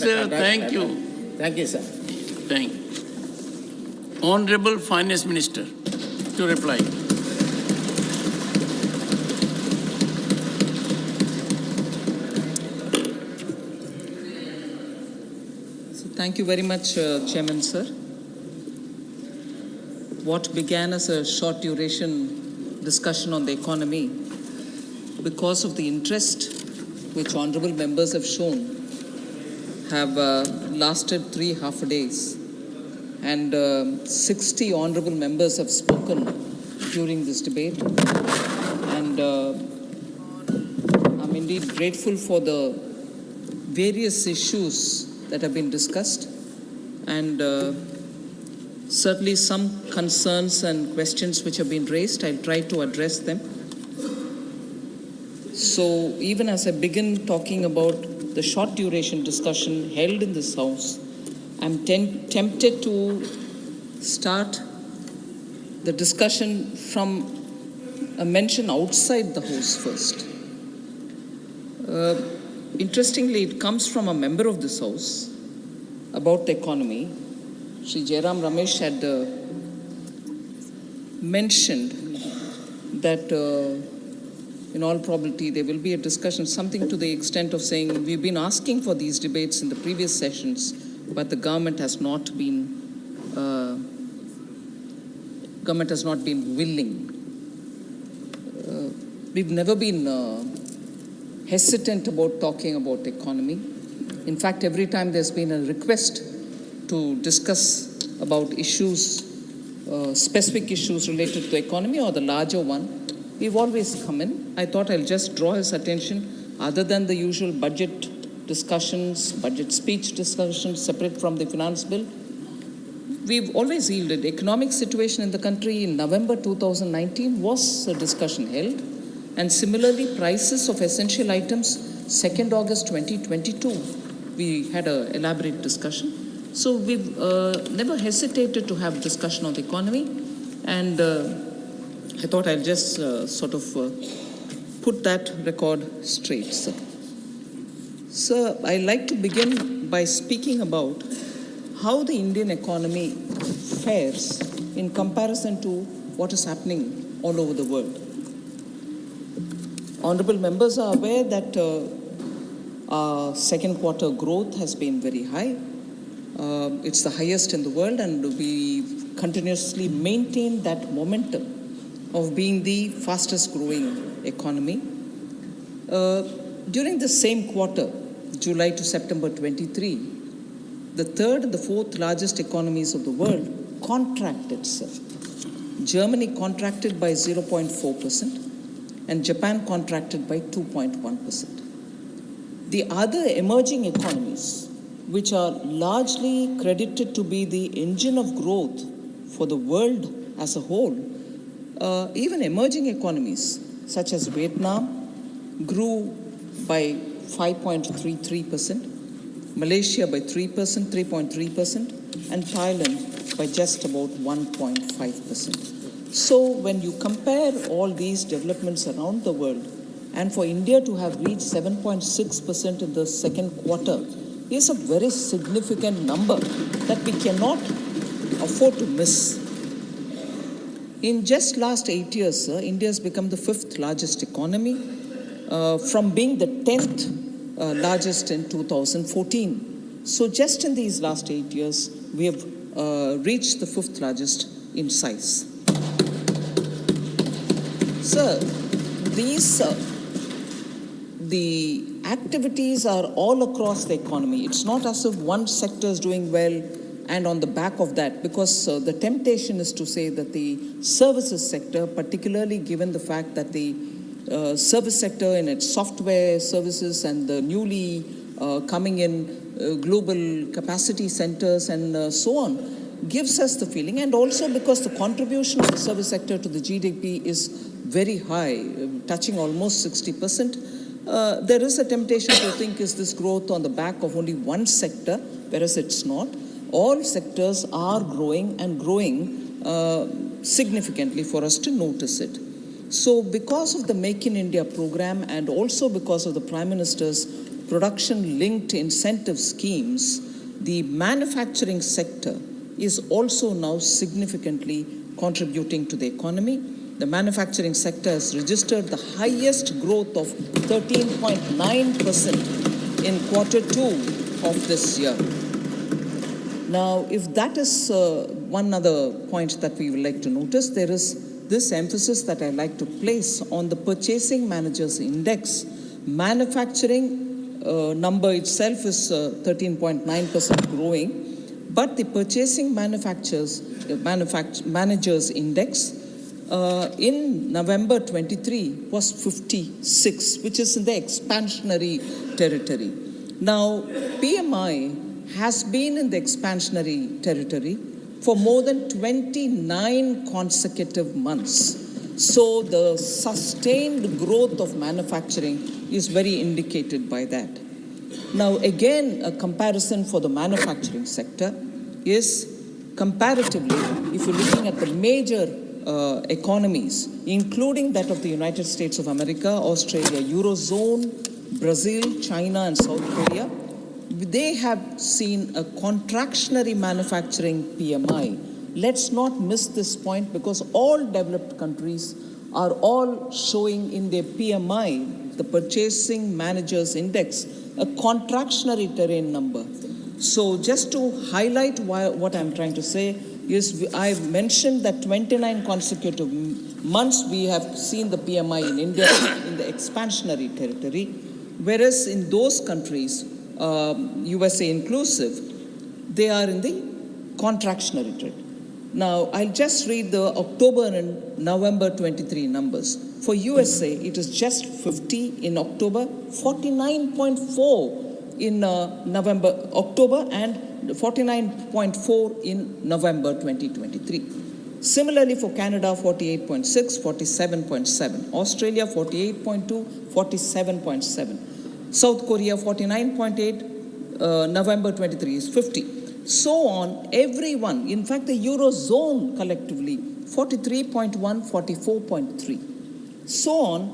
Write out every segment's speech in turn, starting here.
Sir, thank you. Thank you, sir. Thank you. Honorable Finance Minister to reply. Thank you very much, Chairman, sir. What began as a short duration discussion on the economy, because of the interest which honorable members have shown, have lasted 3 half days, and 60 honorable members have spoken during this debate, and I'm indeed grateful for the various issues that have been discussed, and certainly some concerns and questions which have been raised. I'll try to address them. So even as I begin talking about the short duration discussion held in this House, I'm tempted to start the discussion from a mention outside the House first. Interestingly, it comes from a member of this House about the economy. Shri Jairam Ramesh had mentioned that in all probability there will be a discussion, something to the extent of saying we've been asking for these debates in the previous sessions, but the government has not been willing. We've never been hesitant about talking about the economy. In fact, every time there's been a request to discuss about issues, specific issues related to the economy or the larger one, we've always come in. I thought I'll just draw his attention, other than the usual budget discussions, budget speech discussions separate from the finance bill, we've always yielded. Economic situation in the country in November 2019 was a discussion held, and similarly prices of essential items 2nd August 2022 we had an elaborate discussion. So we've never hesitated to have discussion on the economy, and I thought I'll just put that record straight, sir. Sir, I'd like to begin by speaking about how the Indian economy fares in comparison to what is happening all over the world. Honorable members are aware that our second quarter growth has been very high. It's the highest in the world, and we continuously maintain that momentum of being the fastest growing economy. During the same quarter, July to September 23, the third and the fourth largest economies of the world contracted, sir. Germany contracted by 0.4%, and Japan contracted by 2.1%. The other emerging economies, which are largely credited to be the engine of growth for the world as a whole, even emerging economies such as Vietnam grew by 5.33%, Malaysia by 3.3%, and Thailand by just about 1.5%. So when you compare all these developments around the world, and for India to have reached 7.6% in the second quarter is a very significant number that we cannot afford to miss. In just last 8 years, sir, India has become the 5th largest economy from being the 10th largest in 2014. So just in these last 8 years, we have reached the 5th largest in size. Sir, the activities are all across the economy. It's not as if one sector is doing well and on the back of that, because the temptation is to say that the services sector, particularly given the fact that the service sector in its software services and the newly coming in global capacity centers and so on, gives us the feeling, and also because the contribution of the service sector to the GDP is very high, touching almost 60%, there is a temptation to think, is this growth on the back of only one sector, whereas it's not. All sectors are growing, and growing significantly for us to notice it. So because of the Make in India program, and also because of the Prime Minister's production-linked incentive schemes, the manufacturing sector is also now significantly contributing to the economy. The manufacturing sector has registered the highest growth of 13.9% in Q2 of this year. Now, if that is one other point that we would like to notice, there is this emphasis that I like to place on the Purchasing Managers Index. Manufacturing number itself is 13.9% growing, but the Purchasing Managers Index in November 23 was 56, which is in the expansionary territory. Now, PMI has been in the expansionary territory for more than 29 consecutive months. So the sustained growth of manufacturing is very indicated by that. Now, again, a comparison for the manufacturing sector is comparatively, if you're looking at the major economies, including that of the United States of America, Australia, Eurozone, Brazil, China, and South Korea, they have seen a contractionary manufacturing PMI. Let's not miss this point, because all developed countries are all showing in their PMI, the Purchasing Managers Index, a contractionary terrain number. So just to highlight what I'm trying to say is, I've mentioned that 29 consecutive months we have seen the PMI in India in the expansionary territory, whereas in those countries, USA inclusive, they are in the contractionary trend. Now, I'll just read the October and November 23 numbers. For USA, it is just 50 in October, 49.4 in October, and 49.4 in November 2023. Similarly, for Canada, 48.6, 47.7. Australia, 48.2, 47.7. South Korea, 49.8, November 23 is 50. So on, everyone, in fact, the Eurozone collectively, 43.1, 44.3. So on,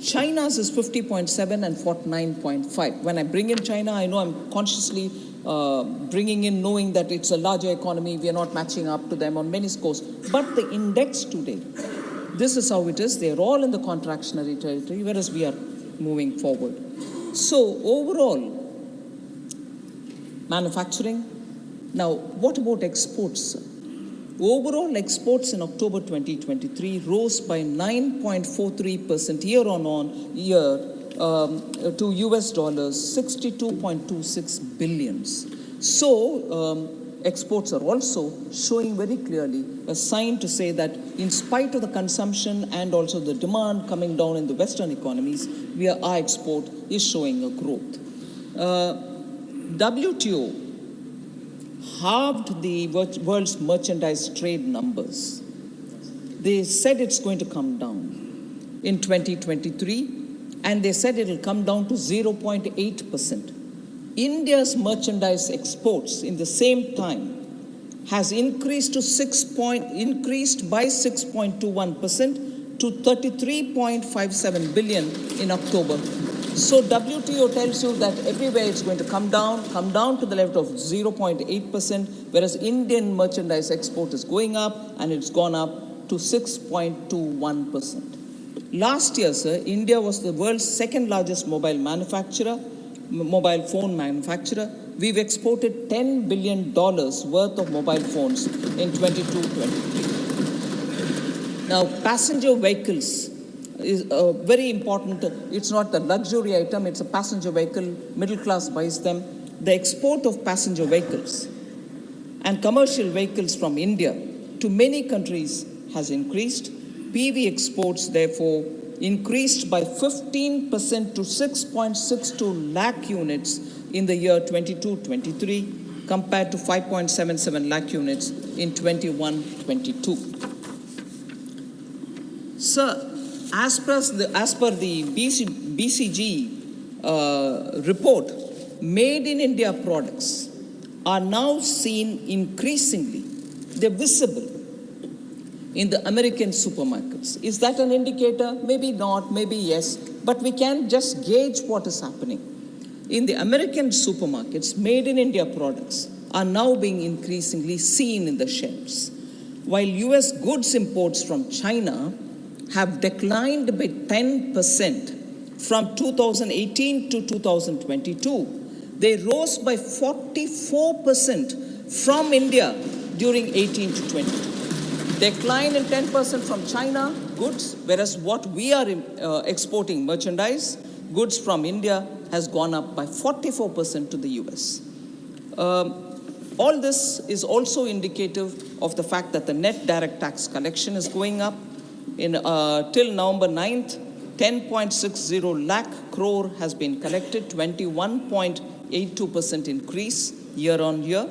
China's is 50.7 and 49.5. When I bring in China, I know I'm consciously bringing in, knowing that it's a larger economy, we are not matching up to them on many scores. But the index today, this is how it is. They're all in the contractionary territory, whereas we are moving forward. So overall, manufacturing. Now, what about exports? Overall exports in October 2023 rose by 9.43% year on year to US dollars 62.26 billions. So exports are also showing very clearly a sign to say that in spite of the consumption and also the demand coming down in the Western economies, our export is showing a growth. WTO halved the world's merchandise trade numbers. They said it's going to come down in 2023, and they said it will come down to 0.8%. India's merchandise exports in the same time has increased by 6.21% to 33.57 billion in October. So WTO tells you that everywhere it's going to come down to the level of 0.8%, whereas Indian merchandise export is going up, and it's gone up to 6.21%. Last year, sir, India was the world's second largest mobile phone manufacturer. We've exported $10 billion worth of mobile phones in 22-23. Now, passenger vehicles is very important. It's not a luxury item, it's a passenger vehicle. Middle class buys them. The export of passenger vehicles and commercial vehicles from India to many countries has increased. PV exports, therefore, increased by 15% to 6.62 lakh units in the year 22-23, compared to 5.77 lakh units in 21-22. Sir, as per the BCG report, made in India products are now seen increasingly. They're visible in the American supermarkets. Is that an indicator? Maybe not, maybe yes, but we can just gauge what is happening. in the American supermarkets, made in India products are now being increasingly seen in the shelves. While US goods imports from China have declined by 10% from 2018 to 2022, they rose by 44% from India during 18 to 20. Decline in 10% from China goods, whereas what we are exporting merchandise, goods from India, has gone up by 44% to the US. All this is also indicative of the fact that the net direct tax collection is going up. Till November 9th, 10.60 lakh crore has been collected, 21.82% increase year on year.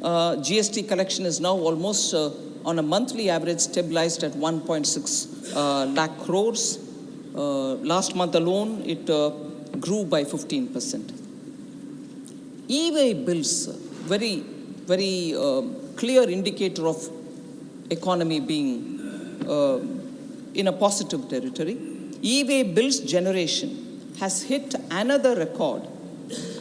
GST collection is now almost on a monthly average stabilized at 1.6 lakh crores. Last month alone, it grew by 15%. E-way bills, very clear indicator of economy being in a positive territory. E-way bills generation has hit another record,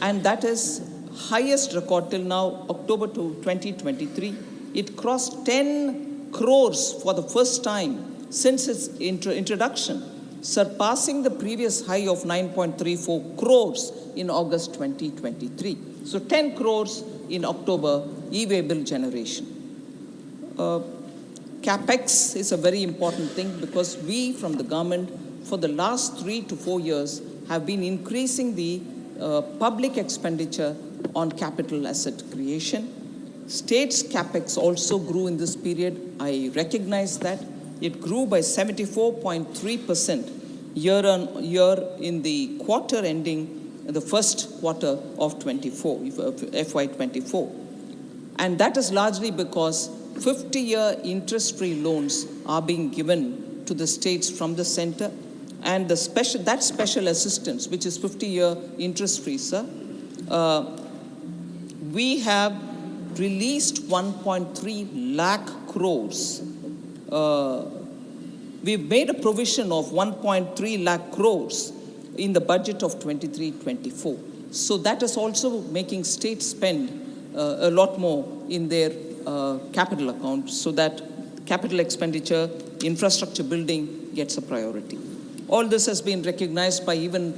and that is highest record till now, October 2023. It crossed 10 crores for the first time since its introduction, surpassing the previous high of 9.34 crores in August 2023. So 10 crores in October e-way bill generation. CapEx is a very important thing because we from the government for the last 3 to 4 years have been increasing the public expenditure on capital asset creation. States' CapEx also grew in this period. I recognize that. It grew by 74.3% year on year in the quarter ending the first quarter of FY24. And that is largely because 50-year interest-free loans are being given to the states from the center, and that special assistance, which is 50-year interest-free, sir, we have released 1.3 lakh crores. We've made a provision of 1.3 lakh crores in the budget of 23-24. So that is also making states spend a lot more in their capital account so that capital expenditure, infrastructure building gets a priority. All this has been recognized by even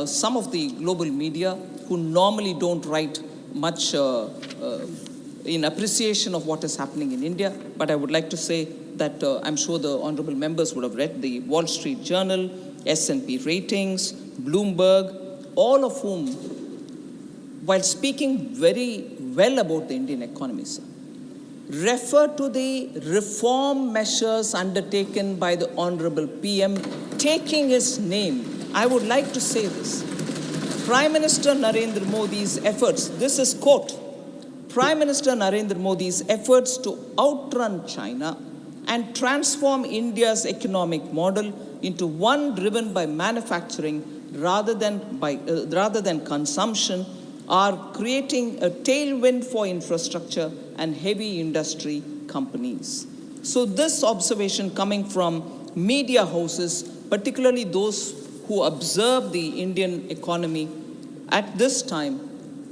some of the global media who normally don't write much in appreciation of what is happening in India. But I would like to say that I'm sure the honorable members would have read the Wall Street Journal, S&P Ratings, Bloomberg, all of whom, while speaking very well about the Indian economy, sir, refer to the reform measures undertaken by the Honorable PM, taking his name. I would like to say this. Prime Minister Narendra Modi's efforts, this is quote, Prime Minister Narendra Modi's efforts to outrun China and transform India's economic model into one driven by manufacturing rather than consumption are creating a tailwind for infrastructure and heavy industry companies. So this observation coming from media houses, particularly those who observe the Indian economy at this time,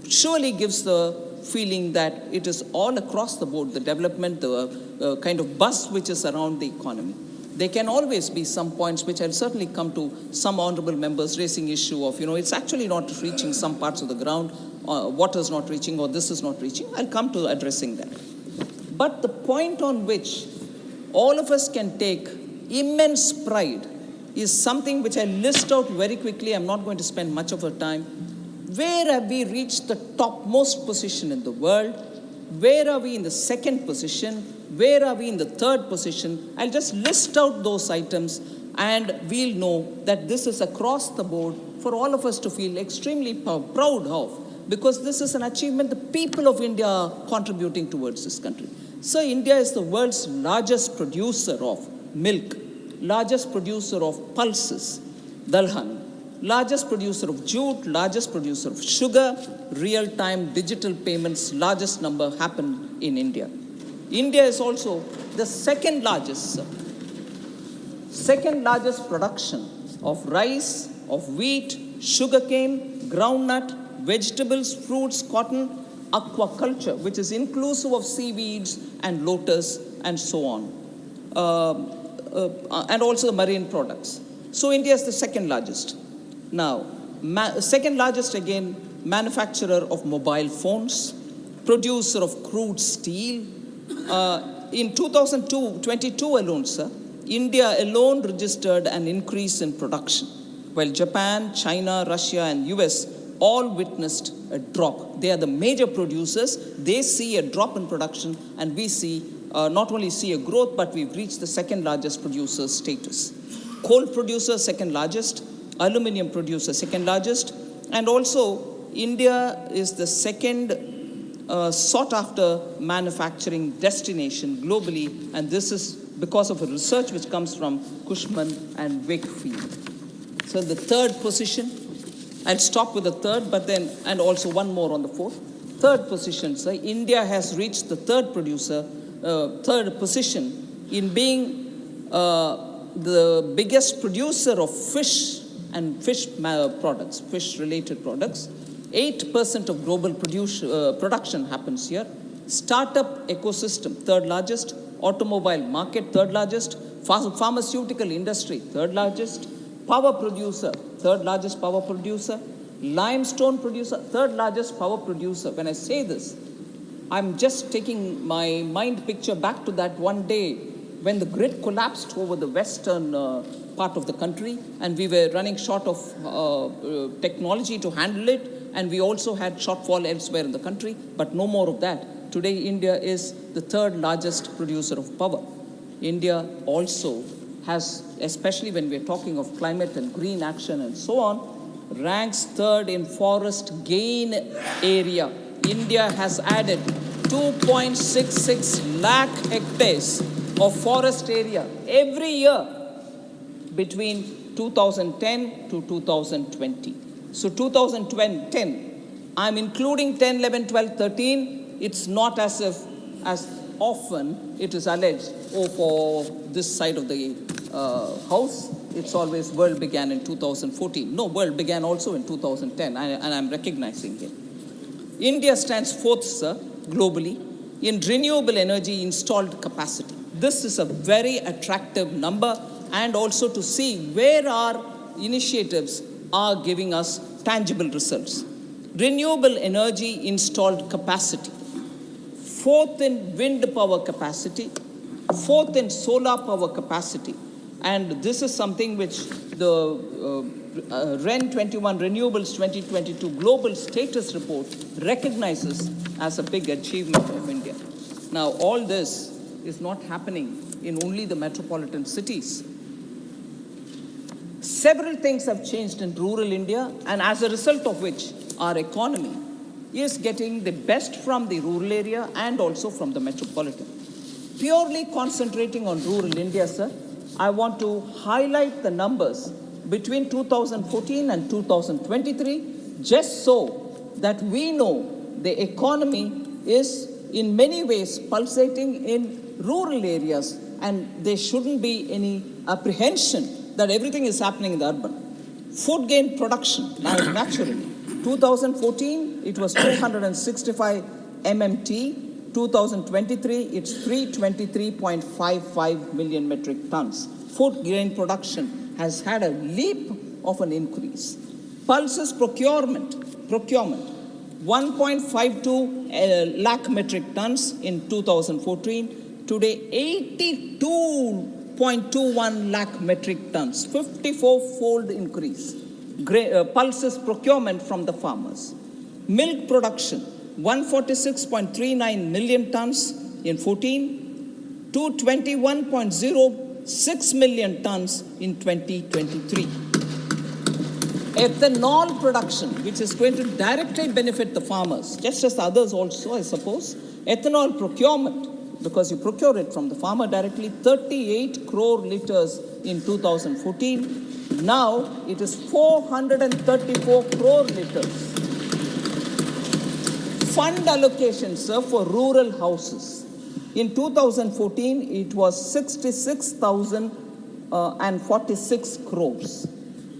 surely gives the feeling that it is all across the board, the development, the kind of buzz which is around the economy. There can always be some points which I'll certainly come to some honorable members raising issue of, it's actually not reaching some parts of the ground, water is not reaching or this is not reaching. I'll come to addressing that. But the point on which all of us can take immense pride is something which I list out very quickly. I'm not going to spend much of our time. Where have we reached the topmost position in the world? Where are we in the second position? Where are we in the third position? I'll just list out those items and we'll know that this is across the board for all of us to feel extremely proud of, because this is an achievement the people of India are contributing towards this country. So India is the world's largest producer of milk, largest producer of pulses, dalhan, largest producer of jute, largest producer of sugar, real-time digital payments, largest number happen in India. India is also the second largest production of rice, of wheat, sugarcane, groundnut, vegetables, fruits, cotton, aquaculture, which is inclusive of seaweeds and lotus and so on, and also the marine products. So India is the second largest. Now, second largest again, manufacturer of mobile phones, producer of crude steel. In 2022 alone, sir, India alone registered an increase in production, while Japan, China, Russia, and US all witnessed a drop. They are the major producers. They see a drop in production, and we see not only see a growth, but we've reached the second largest producer status. Coal producer, second largest. Aluminium producer, second largest. And also, India is the second sought after manufacturing destination globally, and this is because of a research which comes from Cushman and Wakefield. So the third position, I'll stop with the third, but then, and also one more on the fourth. Third position, sir, India has reached the third position in being the biggest producer of fish and fish products, fish-related products. 8% of global production happens here. Startup ecosystem, third largest. Automobile market, third largest. Pharmaceutical industry, third largest. Power producer, third largest power producer. Limestone producer, third largest power producer. When I say this, I'm just taking my mind picture back to that one day when the grid collapsed over the western part of the country, and we were running short of technology to handle it, and we also had shortfall elsewhere in the country, but no more of that. Today, India is the third largest producer of power. India also has, especially when we're talking of climate and green action and so on, ranks third in forest gain area. India has added 2.66 lakh hectares of forest area every year between 2010 to 2020. So 2010, I'm including 10, 11, 12, 13. It's not as if, as often it is alleged, for this side of the house, it's always world began in 2014. No, world began also in 2010, and I'm recognizing it. India stands fourth, sir, globally in renewable energy installed capacity. This is a very attractive number, and also to see where our initiatives are giving us tangible results. Renewable energy installed capacity, fourth in wind power capacity, fourth in solar power capacity. And this is something which the REN 21 Renewables 2022 Global Status Report recognizes as a big achievement of India. Now, all this is not happening in only the metropolitan cities. Several things have changed in rural India, and as a result of which, our economy is getting the best from the rural area and also from the metropolitan. Purely concentrating on rural India, sir, I want to highlight the numbers between 2014 and 2023, just so that we know the economy is in many ways pulsating in rural areas, and there shouldn't be any apprehension that everything is happening in the urban. Food grain production, naturally. 2014, it was 265 MMT. 2023, it's 323.55 million metric tons. Food grain production has had a leap of an increase. Pulses procurement, 1.52 lakh metric tons in 2014. Today, 82.21 lakh metric tons, 54-fold increase. Pulses procurement from the farmers. Milk production, 146.39 million tons in 14 to 21.06 million tons in 2023. Ethanol production, which is going to directly benefit the farmers, just as others also, I suppose. Ethanol procurement, because you procure it from the farmer directly, 38 crore liters in 2014. Now it is 434 crore liters. Fund allocation, sir, for rural houses. In 2014, it was 66,046 crores.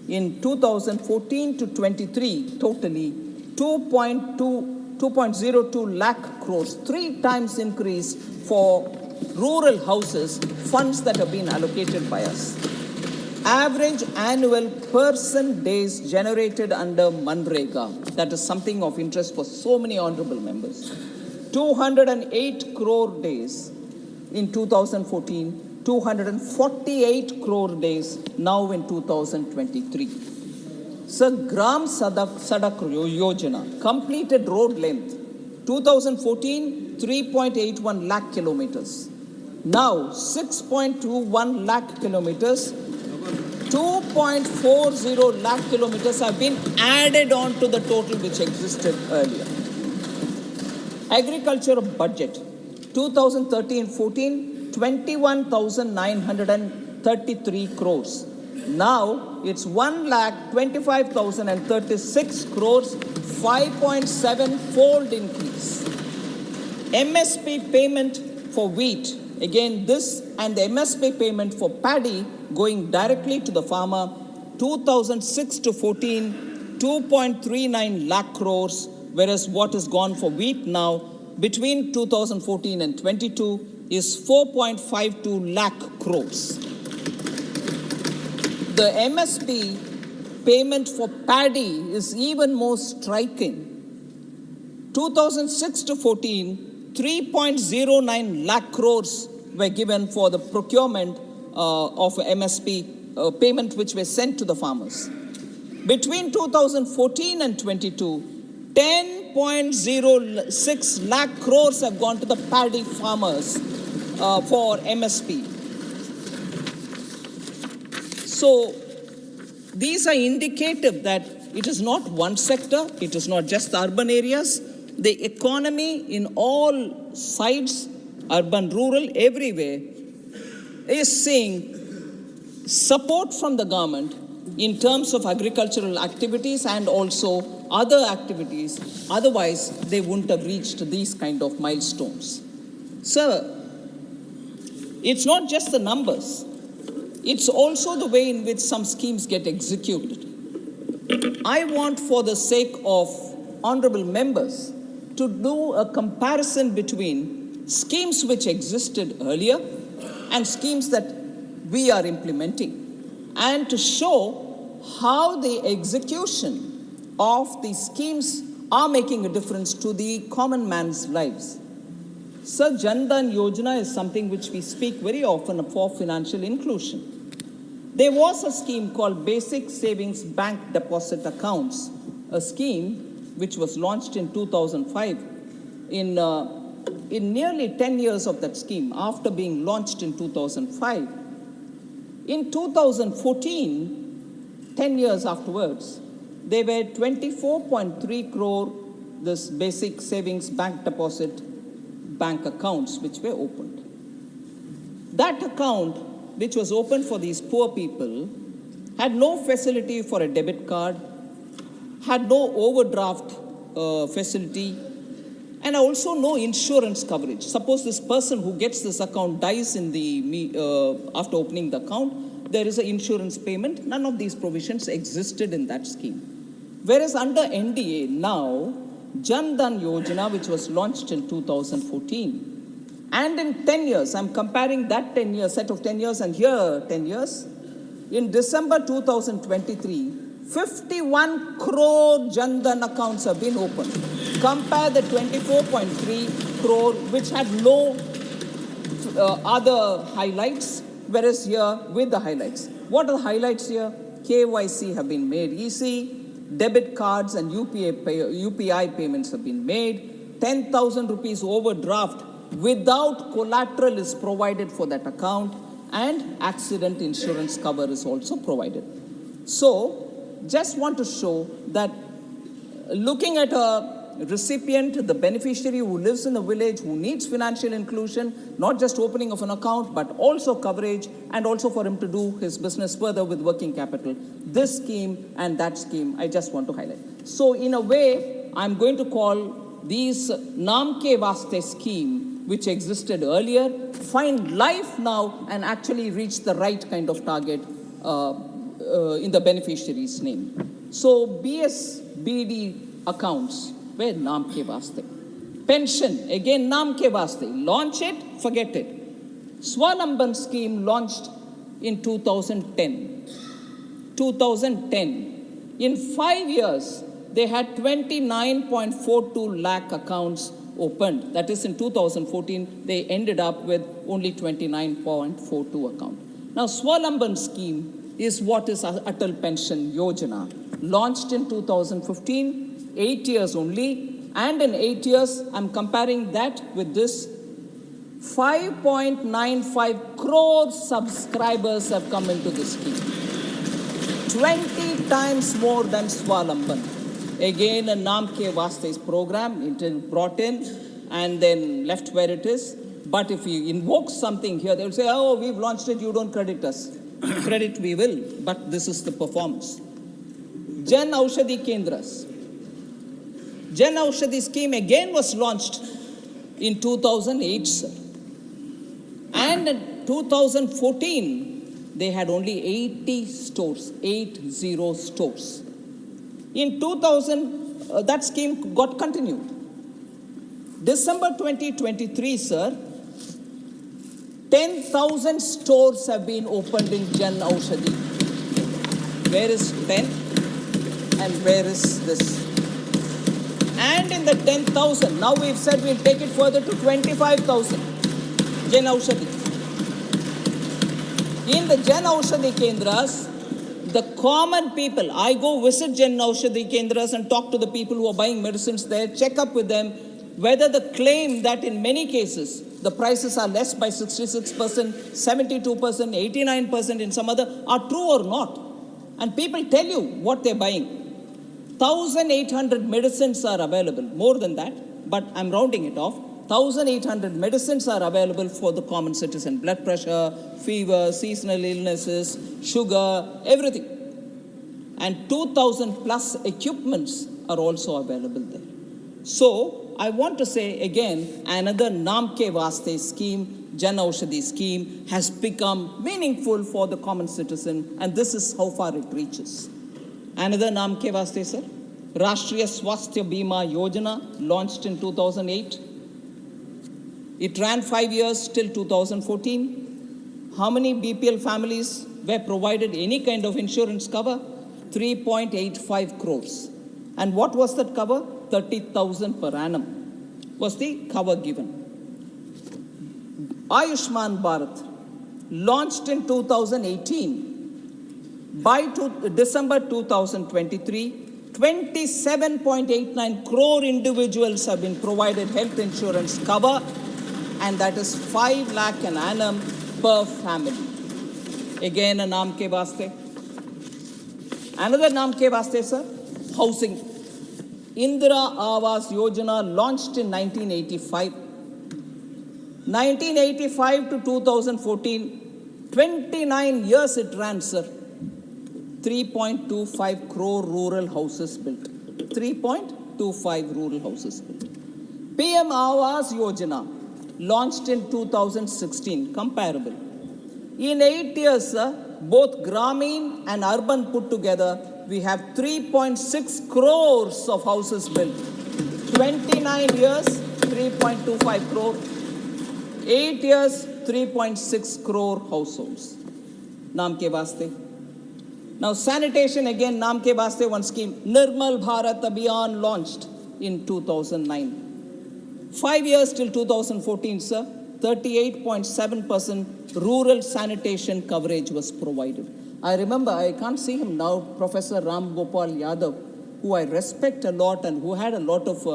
in 2014 to 23, totally 2.02 lakh crores, 3 times increase for rural houses, funds that have been allocated by us. Average annual person days generated under Manrega, that is something of interest for so many honorable members. 208 crore days in 2014, 248 crore days now in 2023. Sir, Gram Sadak Yojana, completed road length, 2014, 3.81 lakh kilometers. Now, 6.21 lakh kilometers, 2.40 lakh kilometers have been added on to the total which existed earlier. Agriculture budget, 2013-14, 21,933 crores. Now it's 1,25,036 crores, 5.7-fold increase. MSP payment for wheat, again this and the MSP payment for paddy going directly to the farmer, 2006 to 14, 2.39 lakh crores, whereas what has gone for wheat now between 2014 and 22 is 4.52 lakh crores. The MSP payment for paddy is even more striking. 2006 to 14, 3.09 lakh crores were given for the procurement of MSP payment which were sent to the farmers. Between 2014 and 22, 10.06 lakh crores have gone to the paddy farmers for MSP. So these are indicative that it is not one sector, it is not just the urban areas. The economy in all sides, urban, rural, everywhere, is seeing support from the government in terms of agricultural activities and also other activities. Otherwise, they wouldn't have reached these kind of milestones. Sir, it's not just the numbers. It's also the way in which some schemes get executed. I want, for the sake of honorable members, to do a comparison between schemes which existed earlier and schemes that we are implementing, and to show how the execution of these schemes are making a difference to the common man's lives. Sir, Jan Dhan Yojana is something which we speak very often for financial inclusion. There was a scheme called Basic Savings Bank Deposit Accounts, a scheme which was launched in 2005. In nearly 10 years of that scheme, after being launched in 2005, in 2014, 10 years afterwards, there were 24.3 crore this Basic Savings Bank Deposit bank accounts which were opened. That account, which was opened for these poor people, had no facility for a debit card, had no overdraft facility, and also no insurance coverage. Suppose this person who gets this account dies in after opening the account, there is an insurance payment. None of these provisions existed in that scheme. Whereas under NDA now, Jan Dhan Yojana, which was launched in 2014, and in 10 years, I'm comparing that 10 years, set of 10 years and here 10 years, in December 2023, 51 crore Jan Dhan accounts have been opened. Compare the 24.3 crore, which had no other highlights, whereas here with the highlights. What are the highlights here? KYC have been made easy, debit cards and UPI payments have been made, 10,000 rupees overdraft without collateral is provided for that account, and accident insurance cover is also provided. So, just want to show that looking at a recipient, the beneficiary who lives in a village, who needs financial inclusion, not just opening of an account, but also coverage, and also for him to do his business further with working capital. This scheme and that scheme, I just want to highlight. So in a way, I'm going to call these Naam Ke Vaste scheme, which existed earlier, find life now and actually reach the right kind of target in the beneficiary's name. So BSBD accounts were naam ke vaste. Pension, again naam ke vaste. Launch it, forget it. Swalamban scheme launched in 2010. 2010. In 5 years, they had 29.42 lakh accounts opened. That is, in 2014, they ended up with only 29.42 accounts. Now, Swalamban scheme is what is Atal Pension Yojana, launched in 2015, 8 years only, and in 8 years, I'm comparing that with this, 5.95 crore subscribers have come into the scheme. 20 times more than Swalamban. Again, a Naam Ke Vaste's program, it is brought in and then left where it is. But if you invoke something here, they will say, oh, we've launched it, you don't credit us. Credit we will, but this is the performance. Jan Aushadhi Kendras. Jan Aushadhi scheme again was launched in 2008, sir. And in 2014, they had only 80 stores, 80 stores. In 2000, that scheme got continued. December 2023, sir, 10,000 stores have been opened in Jan Aushadhi. Where is 10 and where is this? And in the 10,000, now we've said we'll take it further to 25,000 Jan Aushadhi. In the Jan Aushadhi Kendras, the common people, I go visit Jan Aushadhi Kendras and talk to the people who are buying medicines there, check up with them, whether the claim that in many cases the prices are less by 66%, 72%, 89% in some other are true or not. And people tell you what they're buying. 1,800 medicines are available, more than that, but I'm rounding it off. 1,800 medicines are available for the common citizen. Blood pressure, fever, seasonal illnesses, sugar, everything. And 2,000 plus equipments are also available there. So, I want to say again, another Naam Ke Vaste scheme, Jan Aushadhi scheme, has become meaningful for the common citizen, and this is how far it reaches. Another Naam Ke Vaste, sir. Rashtriya Swasthya Bima Yojana, launched in 2008. It ran 5 years till 2014. How many BPL families were provided any kind of insurance cover? 3.85 crores. And what was that cover? 30,000 per annum was the cover given. Ayushman Bharat, launched in 2018. By December 2023, 27.89 crore individuals have been provided health insurance cover, and that is 5 lakh an annum per family. Again, a Naam Ke Vaste. Another Naam Ke Vaste, sir, housing. Indira Awas Yojana, launched in 1985. 1985 to 2014, 29 years it ran, sir. 3.25 crore rural houses built. 3.25 rural houses built. PM Awas Yojana, launched in 2016, comparable. In 8 years, sir, both Grameen and urban put together, we have 3.6 crores of houses built. 29 years, 3.25 crore. 8 years, 3.6 crore households. Naam Ke Vaste. Now, sanitation, again, Naam Ke Vaste, one scheme. Nirmal Bharat Abhiyan, launched in 2009. 5 years till 2014, sir, 38.7% rural sanitation coverage was provided. I remember, I can't see him now, Professor Ram Gopal Yadav, who I respect a lot and who had a lot of,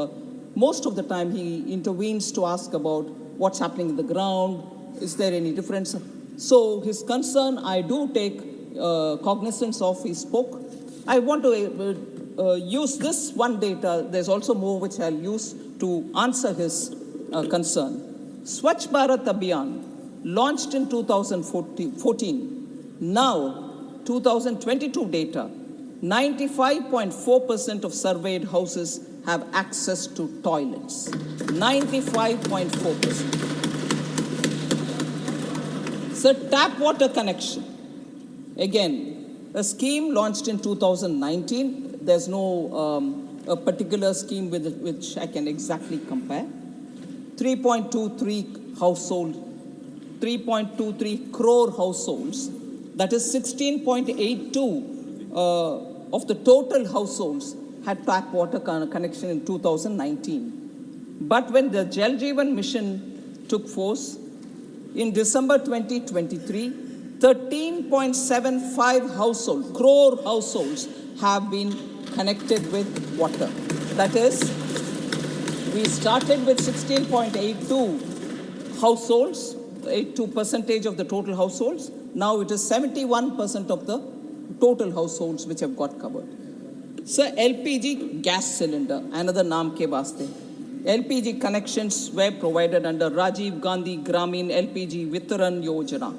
most of the time he intervenes to ask about what's happening in the ground, is there any difference? So his concern, I do take cognizance of, he spoke. I want to use this one data, there's also more which I'll use to answer his concern. Swachh Bharat Abhiyan, launched in 2014. Now, 2022 data, 95.4% of surveyed houses have access to toilets. 95.4%. So tap water connection. Again, A scheme launched in 2019. There's no a particular scheme with which I can exactly compare. 3.23 household, 3.23 crore households. That is 16.82 of the total households had tap water connection in 2019. But when the Jal Jeevan mission took force, in December 2023, 13.75 crore households have been connected with water. That is, we started with 16.82 households, 82 percentage of the total households. Now it is 71% of the total households which have got covered. So LPG gas cylinder, another naam ke vaste. LPG connections were provided under Rajiv Gandhi Gramin LPG Vitaran Yojana.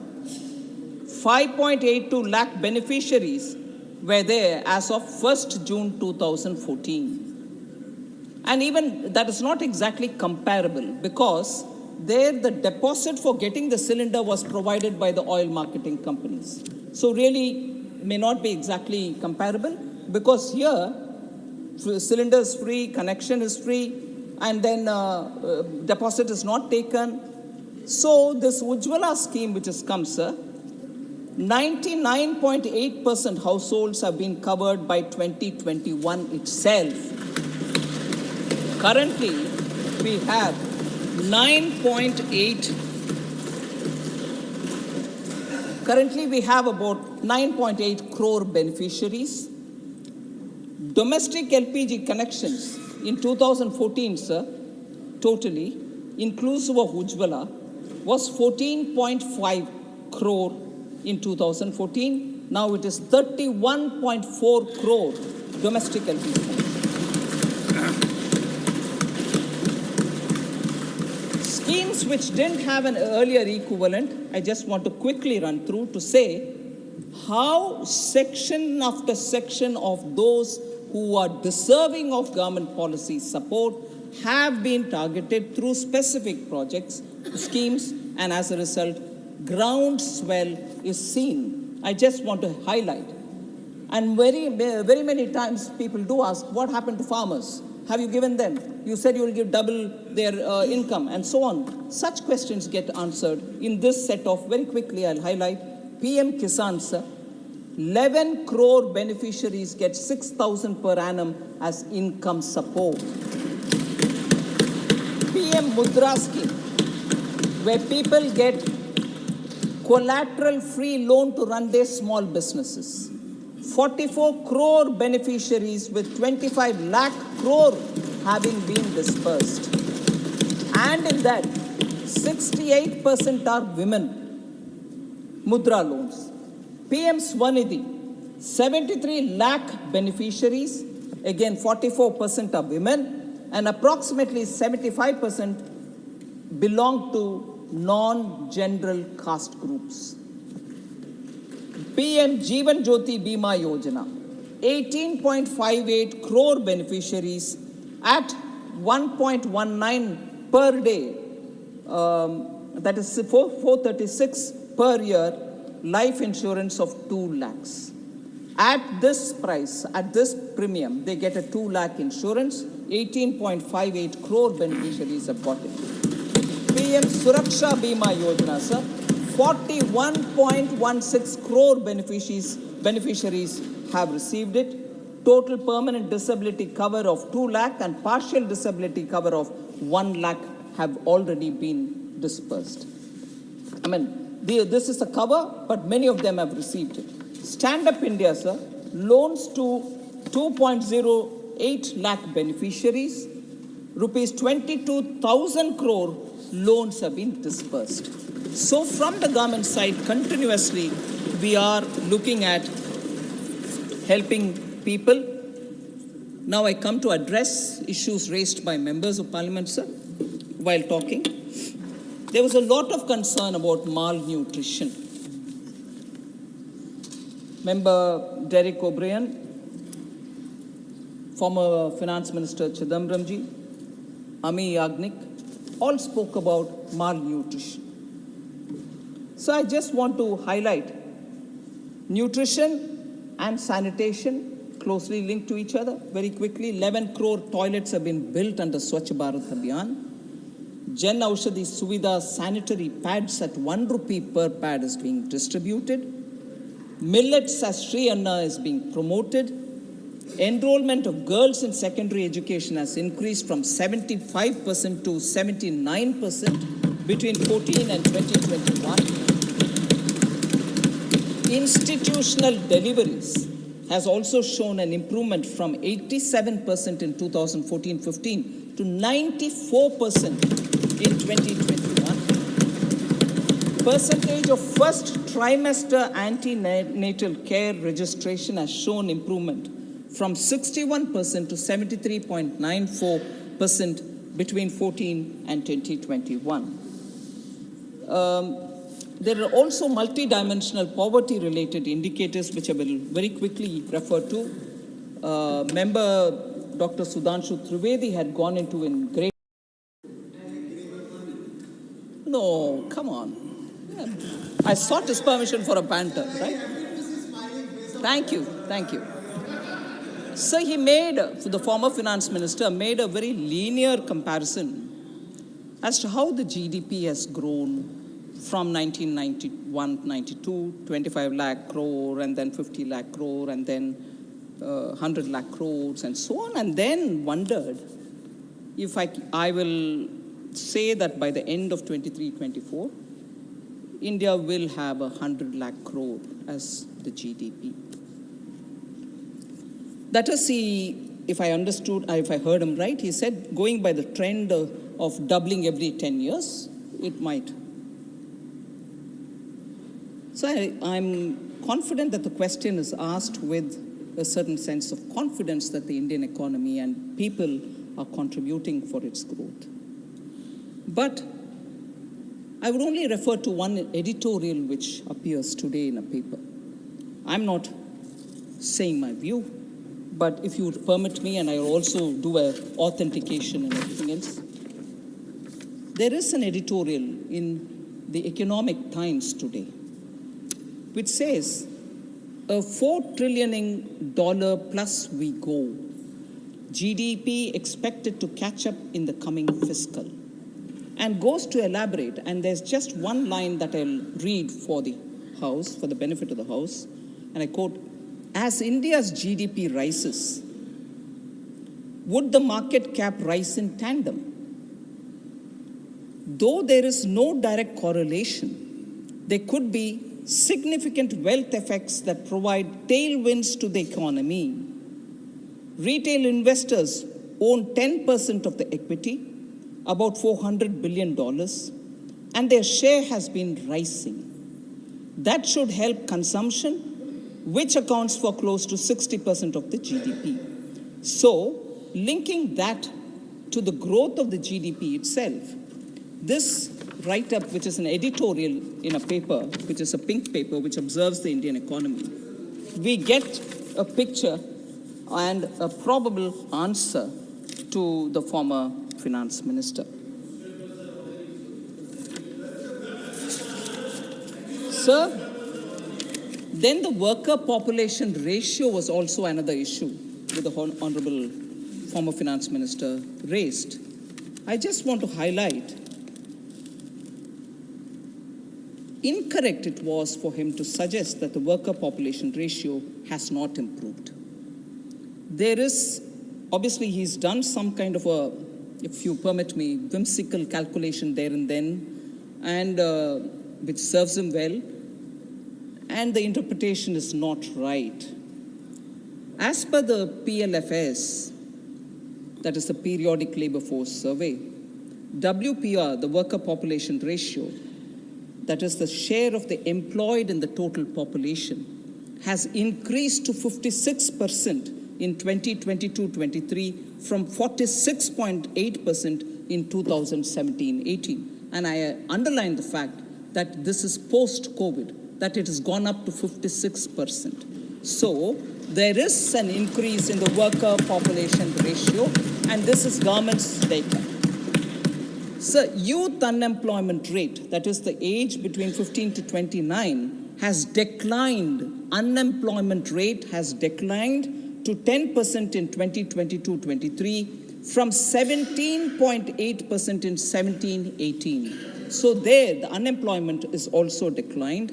5.82 lakh beneficiaries were there as of 1st June 2014. And even that is not exactly comparable, because there the deposit for getting the cylinder was provided by the oil marketing companies. So really may not be exactly comparable, because here cylinder is free, connection is free, and then deposit is not taken. So this Ujjwala scheme which has come, sir, 99.8% households have been covered by 2021 itself. Currently, we have 9.8. Currently, we have about 9.8 crore beneficiaries. Domestic LPG connections in 2014, sir, totally, inclusive of Ujjwala, was 14.5 crore in 2014. Now it is 31.4 crore domestic LPG connections. Schemes which didn't have an earlier equivalent, I just want to quickly run through to say how section after section of those who are deserving of government policy support have been targeted through specific projects, schemes, and as a result, groundswell is seen. I just want to highlight. And very many times people do ask, what happened to farmers? Have you given them? You said you will give double their income and so on. Such questions get answered in this set of, very quickly I'll highlight, PM Kisan, sir. 11 crore beneficiaries get 6,000 per annum as income support. PM Mudra scheme, where people get collateral-free loan to run their small businesses. 44 crore beneficiaries with 25 lakh crore having been dispersed. And in that, 68% are women. Mudra loans. PM Swanidhi, 73 lakh beneficiaries, again 44% are women, and approximately 75% belong to non-general caste groups. PM Jeevan Jyoti Bima Yojana, 18.58 crore beneficiaries at 1.19 per day, that is 436 per year, life insurance of 2 lakhs. At this price, at this premium, they get a 2 lakh insurance. 18.58 crore beneficiaries have got it. PM Suraksha Bima Yojana, sir, 41.16 crore beneficiaries have received it. Total permanent disability cover of 2 lakh and partial disability cover of 1 lakh have already been dispersed. I mean, this is a cover, but many of them have received it. Stand Up India, sir, loans to 2.08 lakh beneficiaries. Rupees 22,000 crore loans have been dispersed. So from the government side, continuously, we are looking at helping people. Now I come to address issues raised by members of parliament, sir, while talking. There was a lot of concern about malnutrition. Member Derek O'Brien, former Finance Minister Chidambaramji, Ami Yagnik, all spoke about malnutrition. So I just want to highlight nutrition and sanitation, closely linked to each other. Very quickly, 11 crore toilets have been built under Swachh Bharat Abhiyan. Jan Aushadhi Suvidha sanitary pads at 1 rupee per pad is being distributed. Millets as Sri Anna is being promoted. Enrollment of girls in secondary education has increased from 75% to 79% between 14 and 2021. Institutional deliveries has also shown an improvement from 87% in 2014-15 to 94% in 2021. Percentage of first trimester antenatal care registration has shown improvement from 61% to 73.94% between 14 and 2021. There are also multidimensional poverty-related indicators which I will very quickly refer to. Member Dr. Sudhanshu Trivedi had gone into in great... No, come on. I sought his permission for a banter, right? Thank you, thank you. So he made, the former finance minister, made a very linear comparison as to how the GDP has grown from 1991-92, 25 lakh crore, and then 50 lakh crore, and then 100 lakh crores, and so on, and then wondered if I will say that by the end of 23-24, India will have 100 lakh crore as the GDP. That is, if I understood, if I heard him right, he said going by the trend of doubling every 10 years, it might. So I'm confident that the question is asked with a certain sense of confidence that the Indian economy and people are contributing for its growth. But I would only refer to one editorial which appears today in a paper. I'm not saying my view, but if you would permit me, and I will also do an authentication and everything else, there is an editorial in the Economic Times today which says, a $4 trillion plus we go. GDP expected to catch up in the coming fiscal. And goes to elaborate, and there's just one line that I'll read for the House, for the benefit of the House, and I quote, as India's GDP rises, would the market cap rise in tandem? Though there is no direct correlation, there could be significant wealth effects that provide tailwinds to the economy. Retail investors own 10% of the equity, about $400 billion, and their share has been rising. That should help consumption, which accounts for close to 60% of the GDP. So, linking that to the growth of the GDP itself, this write-up, which is an editorial in a paper, which is a pink paper, which observes the Indian economy, we get a picture and a probable answer to the former finance minister. Sir, then the worker population ratio was also another issue that the Honorable former finance minister raised. I just want to highlight, incorrect it was for him to suggest that the worker population ratio has not improved. There is, obviously he's done some kind of a, if you permit me, whimsical calculation there and then, and which serves him well, and the interpretation is not right. As per the PLFS, that is the Periodic Labor Force Survey, WPR, the worker population ratio, that is the share of the employed in the total population, has increased to 56% in 2022-23 from 46.8% in 2017-18. And I underline the fact that this is post-COVID, that it has gone up to 56%. So there is an increase in the worker population ratio, and this is government's data. So youth unemployment rate, that is the age between 15 to 29, has declined unemployment rate has declined to 10% in 2022-23 from 17.8% in 17-18. So there, the unemployment is also declined,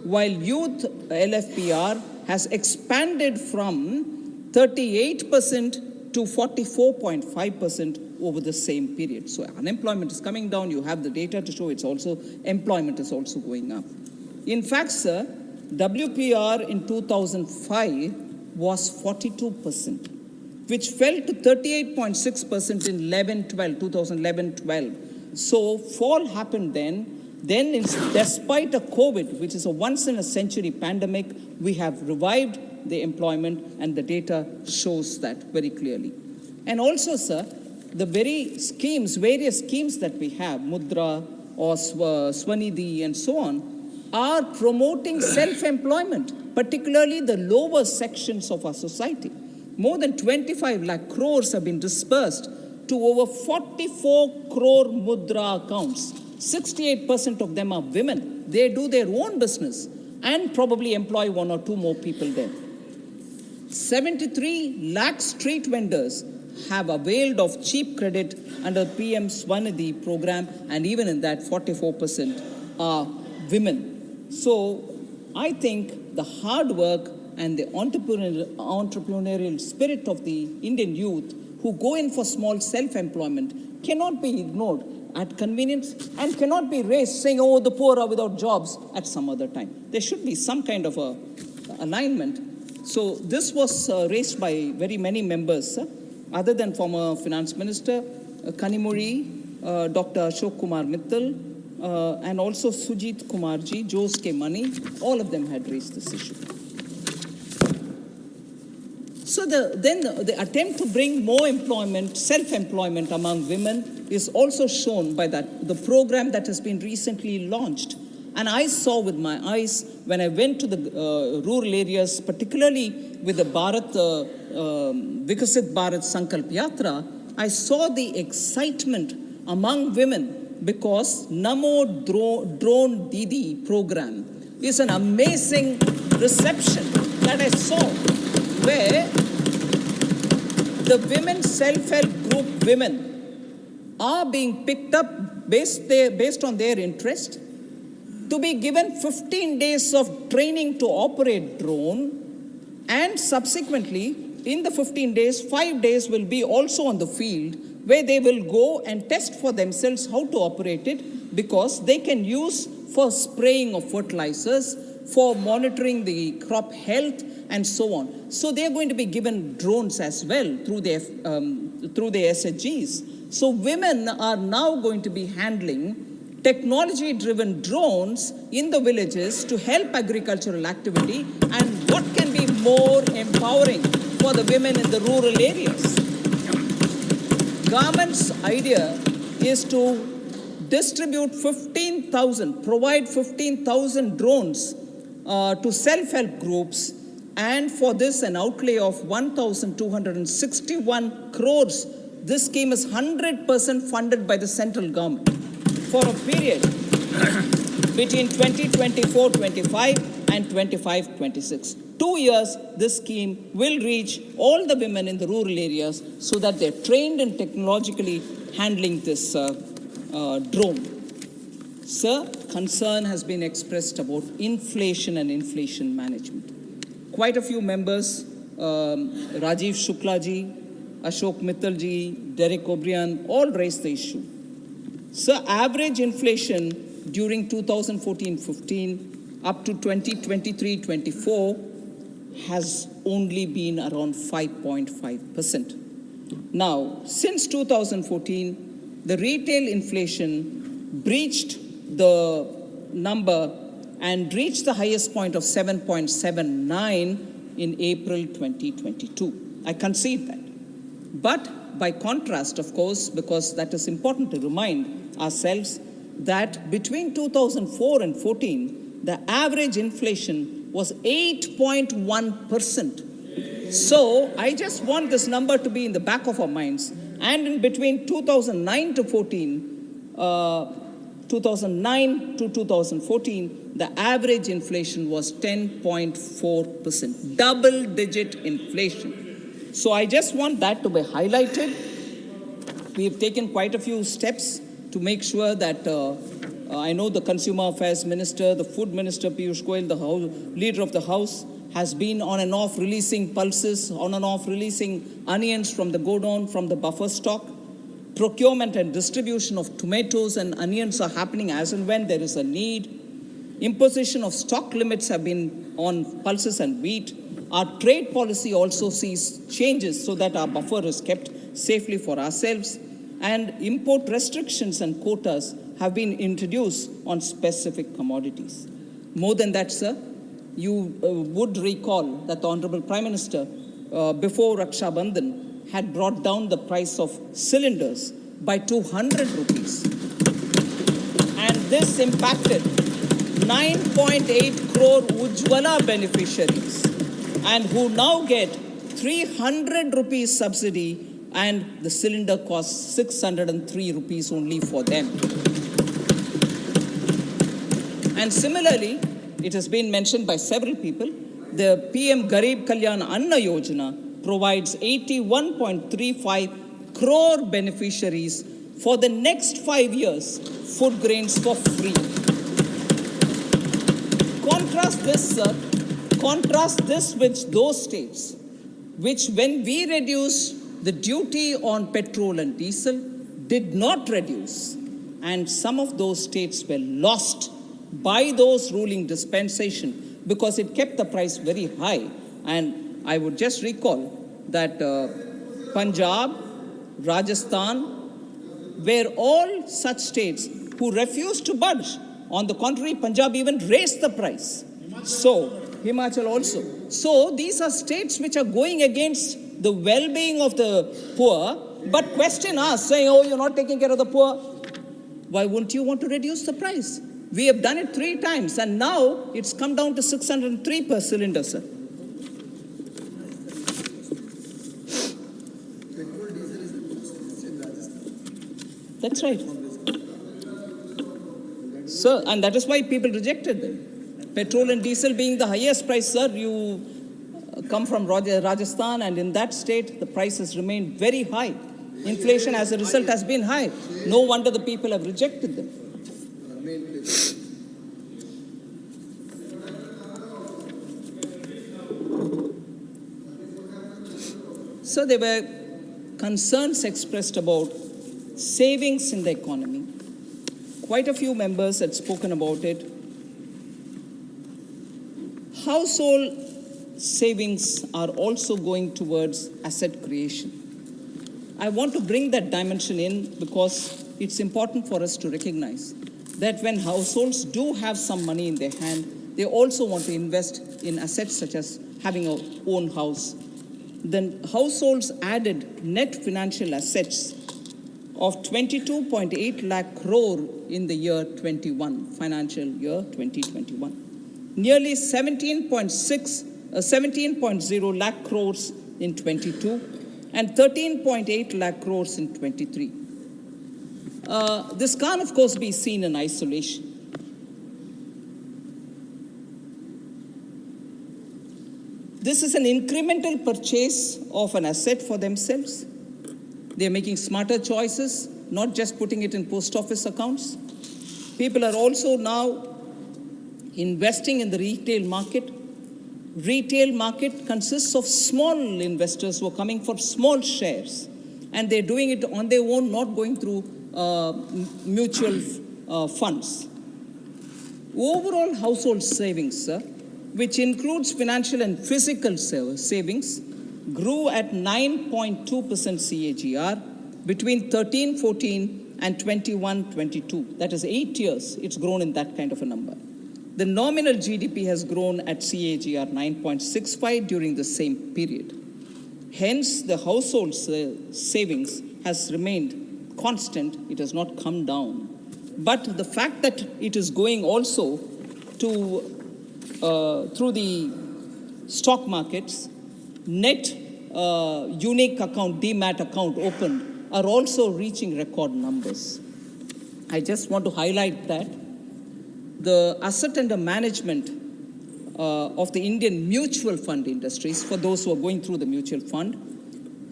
while youth LFPR has expanded from 38% to 44.5% over the same period. So unemployment is coming down. You have the data to show employment is also going up. In fact, sir, WPR in 2005 was 42%, which fell to 38.6% in 2011-12. So fall happened then. Then, despite a COVID, which is a once-in-a-century pandemic, we have revived the employment, and the data shows that very clearly. And also, sir, the various schemes that we have, Mudra or Swanidhi and so on, are promoting self-employment, particularly the lower sections of our society. More than 25 lakh crores have been dispersed to over 44 crore Mudra accounts. 68% of them are women. They do their own business and probably employ one or two more people there. 73 lakh street vendors have availed of cheap credit under PM Swanidhi program, and even in that 44% are women. So I think the hard work and the entrepreneurial spirit of the Indian youth who go in for small self-employment cannot be ignored at convenience and cannot be raised saying, oh, the poor are without jobs at some other time. There should be some kind of a alignment. So this was raised by very many members, other than former Finance Minister Kanimuri, Dr. Ashok Kumar Mittal, and also Sujit Kumarji, Jose K. Mani, all of them had raised this issue. So the attempt to bring more employment, self-employment among women is also shown by the program that has been recently launched. And I saw with my eyes when I went to the rural areas, particularly with the Vikasit Bharat Sankalp Yatra, I saw the excitement among women because Namo Drone Didi program is an amazing reception that I saw, where the women self-help group women are being picked up based on their interest to be given 15 days of training to operate drone, and subsequently in the 15 days, 5 days will be also on the field where they will go and test for themselves how to operate it, because they can use for spraying of fertilizers, for monitoring the crop health and so on. So they are going to be given drones as well through their SHGs. So women are now going to be handling technology-driven drones in the villages to help agricultural activity, and what can be more empowering for the women in the rural areas? Government's idea is to distribute 15,000, provide 15,000 drones to self-help groups, and for this an outlay of 1,261 crores. This scheme is 100% funded by the central government for a period between 2024-25 and 25-26. 2 years, this scheme will reach all the women in the rural areas so that they're trained in technologically handling this drone. Sir, concern has been expressed about inflation and inflation management. Quite a few members, Rajiv Shuklaji, Ashok Mittalji, Derek O'Brien, all raised the issue. Sir, average inflation during 2014-15 up to 2023-24 has only been around 5.5%. Now, since 2014, the retail inflation breached the number and reached the highest point of 7.79 in April 2022. I concede that. But by contrast, of course, because that is important to remind ourselves that between 2004 and 14, the average inflation was 8.1%. So I just want this number to be in the back of our minds. And in between 2009 to 2014, the average inflation was 10.4%, double-digit inflation. So I just want that to be highlighted. We have taken quite a few steps to make sure that I know the Consumer Affairs Minister, the Food Minister Piyush Goyal, the Leader of the House, has been on and off releasing pulses, on and off releasing onions from the godown, from the buffer stock. Procurement and distribution of tomatoes and onions are happening as and when there is a need. Imposition of stock limits have been on pulses and wheat. Our trade policy also sees changes so that our buffer is kept safely for ourselves. And import restrictions and quotas have been introduced on specific commodities. More than that, sir, you would recall that the Honorable Prime Minister, before Raksha Bandhan, had brought down the price of cylinders by 200 rupees. And this impacted 9.8 crore Ujjwala beneficiaries, and who now get 300 rupees subsidy, and the cylinder costs 603 rupees only for them. And similarly, it has been mentioned by several people, the PM Garib Kalyan Anna Yojana provides 81.35 crore beneficiaries for the next 5 years food grains for free. Contrast this with those states which, when we reduced the duty on petrol and diesel, did not reduce, and some of those states were lost by those ruling dispensation because it kept the price very high. And I would just recall that Punjab, Rajasthan were all such states who refused to budge. On the contrary, Punjab even raised the price. So, Himachal also. So, these are states which are going against the well-being of the poor, but question us, saying, oh, you're not taking care of the poor. Why wouldn't you want to reduce the price? We have done it 3 times, and now it's come down to 603 per cylinder, sir. That's right. Sir, and that is why people rejected them. Petrol and diesel being the highest price, sir, you come from Rajasthan, and in that state, the price has remained very high. Inflation as a result has been high. No wonder the people have rejected them. So there were concerns expressed about savings in the economy. Quite a few members had spoken about it. Household savings are also going towards asset creation. I want to bring that dimension in because it's important for us to recognize that when households do have some money in their hand, they also want to invest in assets such as having a own house. Then households added net financial assets of 22.8 lakh crore in the year 21, financial year 2021. Nearly 17.0 lakh crores in 22 and 13.8 lakh crores in 23. This can't, of course, be seen in isolation. This is an incremental purchase of an asset for themselves. They're making smarter choices, not just putting it in post office accounts. People are also now investing in the retail market. Retail market consists of small investors who are coming for small shares, and they're doing it on their own, not going through mutual funds. Overall household savings, sir, which includes financial and physical savings, grew at 9.2% CAGR between 13-14 and 21-22. That is 8 years. It's grown in that kind of a number. The nominal GDP has grown at CAGR 9.65 during the same period. Hence, the household savings has remained constant. It has not come down. But the fact that it is going also to through the stock markets, net unique account, demat account opened, are also reaching record numbers. I just want to highlight that the asset under management of the Indian mutual fund industries, for those who are going through the mutual fund,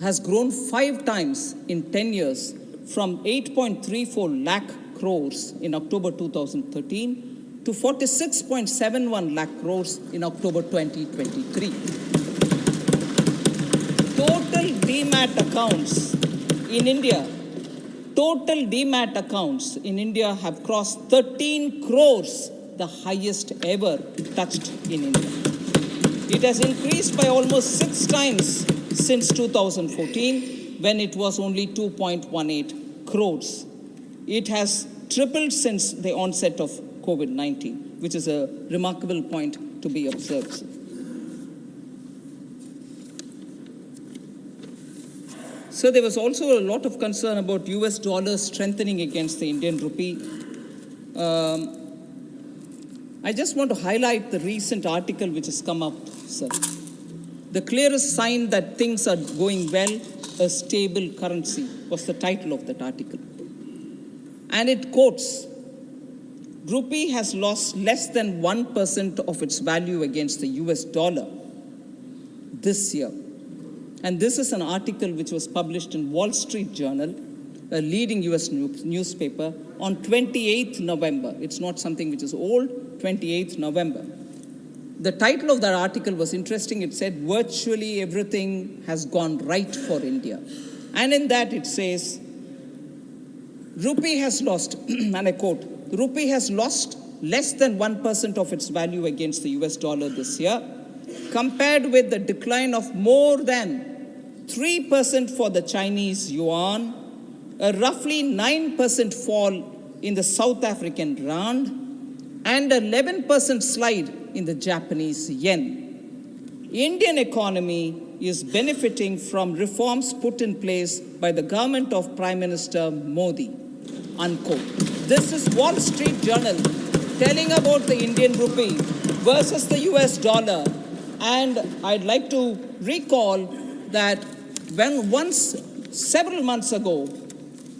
has grown 5 times in 10 years from 8.34 lakh crores in October 2013 to 46.71 lakh crores in October 2023. Total demat accounts in India, have crossed 13 crores, the highest ever touched in India. It has increased by almost 6 times since 2014, when it was only 2.18 crores. It has tripled since the onset of COVID-19, which is a remarkable point to be observed. So there was also a lot of concern about US dollar strengthening against the Indian rupee. I just want to highlight the recent article which has come up, sir. The clearest sign that things are going well, a stable currency, was the title of that article. And it quotes, rupee has lost less than 1% of its value against the US dollar this year. And this is an article which was published in Wall Street Journal, a leading US newspaper, on 28th November. It's not something which is old, 28th November. The title of that article was interesting. It said, virtually everything has gone right for India. And in that it says, rupee has lost, and I quote, rupee has lost less than 1% of its value against the US dollar this year, compared with the decline of more than 3% for the Chinese yuan, a roughly 9% fall in the South African rand, and an 11% slide in the Japanese yen. Indian economy is benefiting from reforms put in place by the government of Prime Minister Modi, unquote. This is Wall Street Journal telling about the Indian rupee versus the US dollar. And I'd like to recall that several months ago,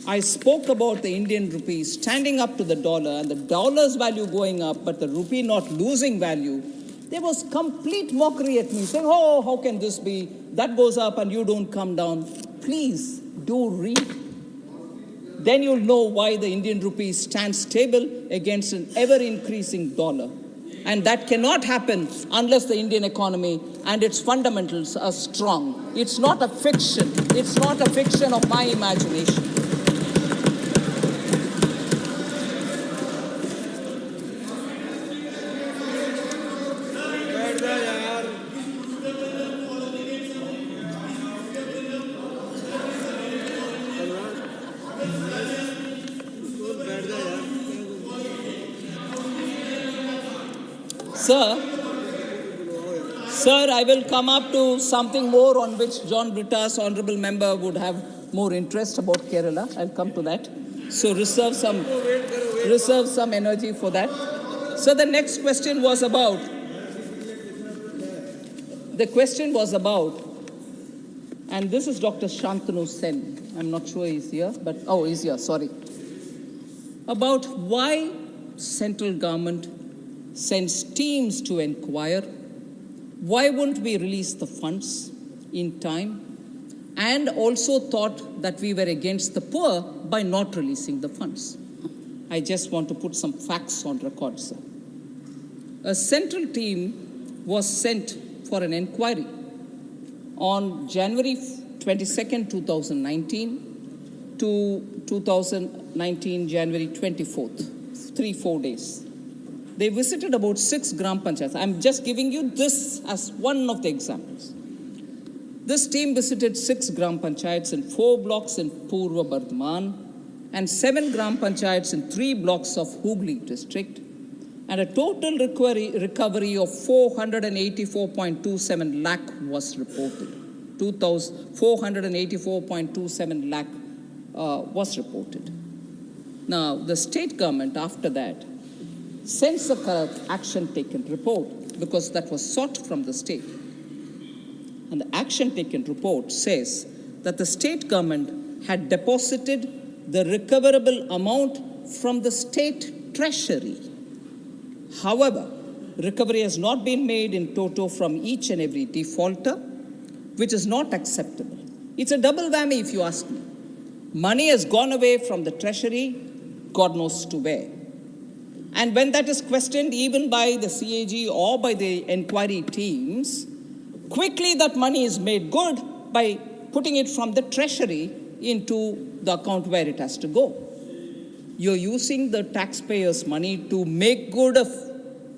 I spoke about the Indian rupee standing up to the dollar and the dollar's value going up, but the rupee not losing value. There was complete mockery at me, saying, oh, how can this be? That goes up and you don't come down. Please do read. Then you'll know why the Indian rupee stands stable against an ever-increasing dollar. And that cannot happen unless the Indian economy and its fundamentals are strong. It's not a fiction. It's not a fiction of my imagination. Sir, I will come up to something more on which John Britta's honourable member would have more interest about Kerala. I'll come to that. So reserve some energy for that. So the next question was about, and this is Dr. Shantanu Sen. I'm not sure he's here, but, he's here, sorry. About why central government sends teams to inquire. Why wouldn't we release the funds in time? And also thought that we were against the poor by not releasing the funds. I just want to put some facts on record, sir. A central team was sent for an inquiry on January 22nd, 2019 to 2019, January 24th, 3-4 days. They visited about 6 gram panchayats. I'm just giving you this as one of the examples. This team visited 6 gram panchayats in 4 blocks in Purva Bardhaman and 7 gram panchayats in 3 blocks of Hooghly district, and a total recovery of 484.27 lakh was reported. 484.27 lakh was reported. Now, the state government, after that, sends a action taken report, because that was sought from the state. And the action taken report says that the state government had deposited the recoverable amount from the state treasury However, recovery has not been made in toto from each and every defaulter, which is not acceptable. It's a double whammy if you ask me. Money has gone away from the treasury, God knows to where. And when that is questioned even by the CAG or by the inquiry teams, quickly that money is made good by putting it from the treasury into the account where it has to go. You're using the taxpayers' money to make good of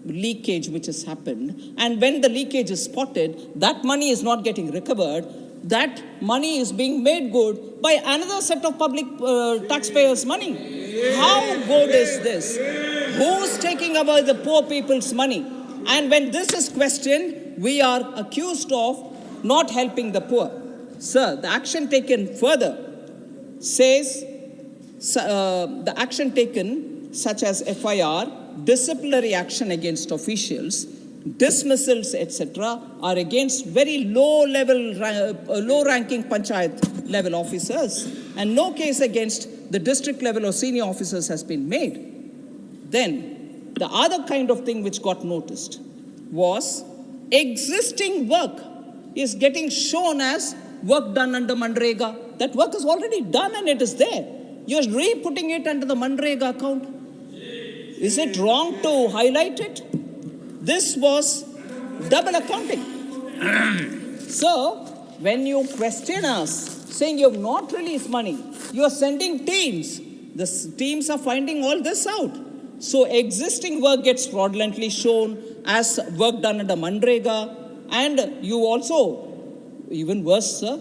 leakage which has happened. And when the leakage is spotted, that money is not getting recovered. That money is being made good by another set of public taxpayers' money. How good is this? Who's taking away the poor people's money? And when this is questioned, we are accused of not helping the poor. Sir, the action taken further says the action taken such as FIR, disciplinary action against officials, dismissals, etc., are against very low-ranking panchayat level officers, and no case against the district level or senior officers has been made. Then, the other kind of thing which got noticed was existing work is getting shown as work done under Manrega. That work is already done and it is there. You're re-putting it under the Manrega account. Is it wrong to highlight it? This was double accounting. So, when you question us, saying you have not released money, you are sending teams. The teams are finding all this out. So, existing work gets fraudulently shown as work done under Manrega. And you also, even worse, sir,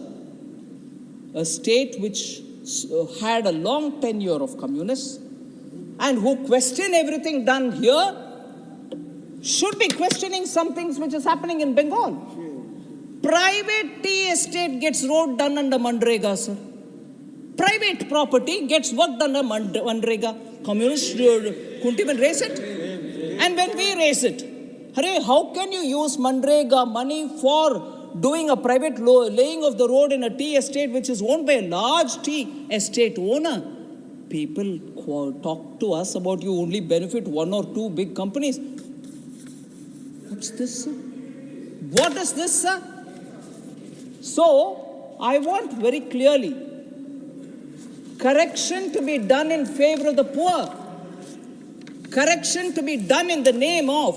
a state which had a long tenure of communists and who question everything done here should be questioning some things which is happening in Bengal. Private tea estate gets road done under Manrega, sir. Private property gets work done under Manrega. Communists couldn't even raise it. And when we raise it, hurray, how can you use Manrega money for doing a private laying of the road in a tea estate which is owned by a large tea estate owner? People talk to us about you only benefit one or two big companies. What's this, sir? What is this, sir? So, I want very clearly correction to be done in favor of the poor. Correction to be done in the name of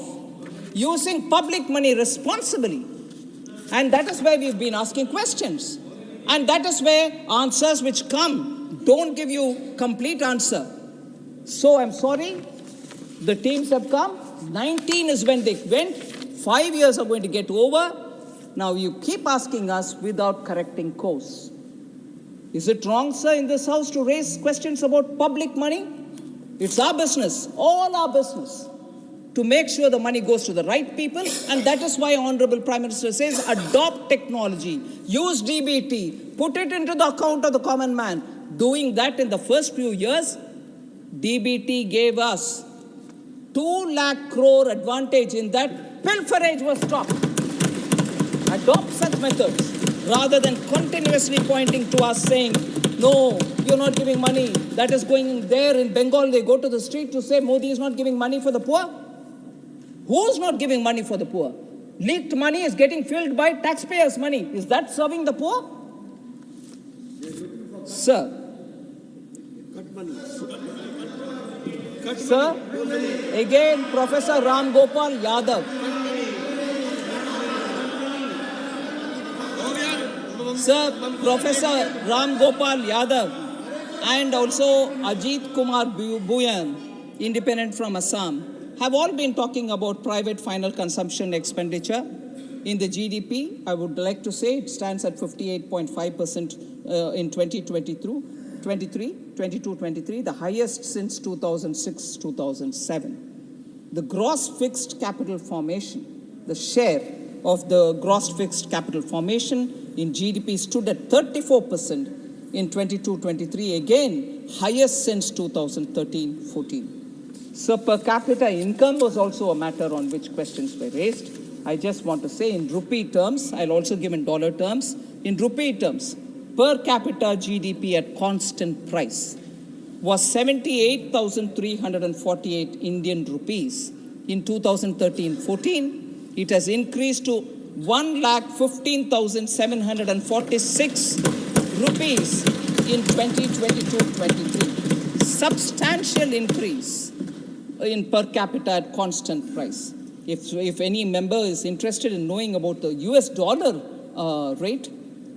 using public money responsibly. And that is where we've been asking questions. And that is where answers which come don't give you complete answer. So I'm sorry, the teams have come. 19 is when they went. 5 years are going to get over. Now you keep asking us without correcting course. Is it wrong, sir, in this house to raise questions about public money? It's our business, all our business, to make sure the money goes to the right people. And that is why Honorable Prime Minister says, adopt technology, use DBT, put it into the account of the common man. Doing that in the first few years, DBT gave us 2 lakh crore advantage in that pilferage was stopped. Adopt such methods rather than continuously pointing to us saying, no, you're not giving money. That is going there in Bengal. They go to the street to say Modi is not giving money for the poor. Who's not giving money for the poor? Leaked money is getting filled by taxpayers' money. Is that serving the poor? Sir. Cut money. Sir, again, Professor Ram Gopal Yadav. Sir, Professor Ram Gopal Yadav and also Ajit Kumar Bhuyan, independent from Assam, have all been talking about private final consumption expenditure in the GDP. I would like to say it stands at 58.5% in 22-23, the highest since 2006-2007. The gross fixed capital formation, the share of the gross fixed capital formation in GDP stood at 34% in 22-23, again highest since 2013-14. So per capita income was also a matter on which questions were raised. I just want to say in rupee terms, I'll also give in dollar terms. In rupee terms, per capita GDP at constant price was 78,348 Indian rupees in 2013-14, it has increased to 1,15,746 rupees in 2022-23. Substantial increase in per capita at constant price. If any member is interested in knowing about the US dollar rate,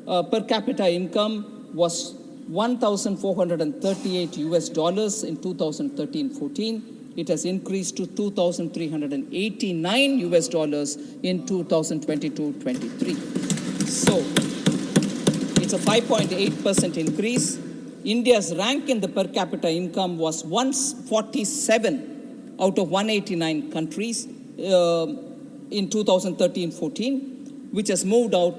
per capita income was $1,438 US in 2013-14. It has increased to $2,389 US in 2022-23. So it's a 5.8% increase. India's rank in the per capita income was 147 out of 189 countries in 2013-14, which has moved up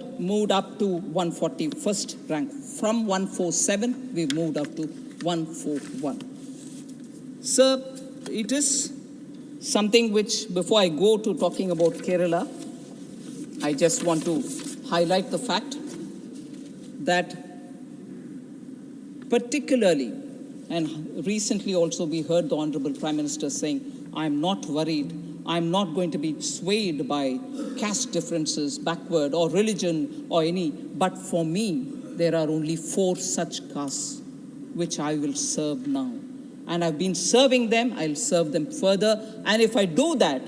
to 141st rank. From 147, we've moved up to 141. Sir, it is something which, before I go to talking about Kerala, I just want to highlight the fact that particularly, and recently also we heard the Honorable Prime Minister saying, I'm not worried, I'm not going to be swayed by caste differences, backward, or religion, or any, but for me, there are only 4 such castes which I will serve now. And I've been serving them, I'll serve them further. And if I do that,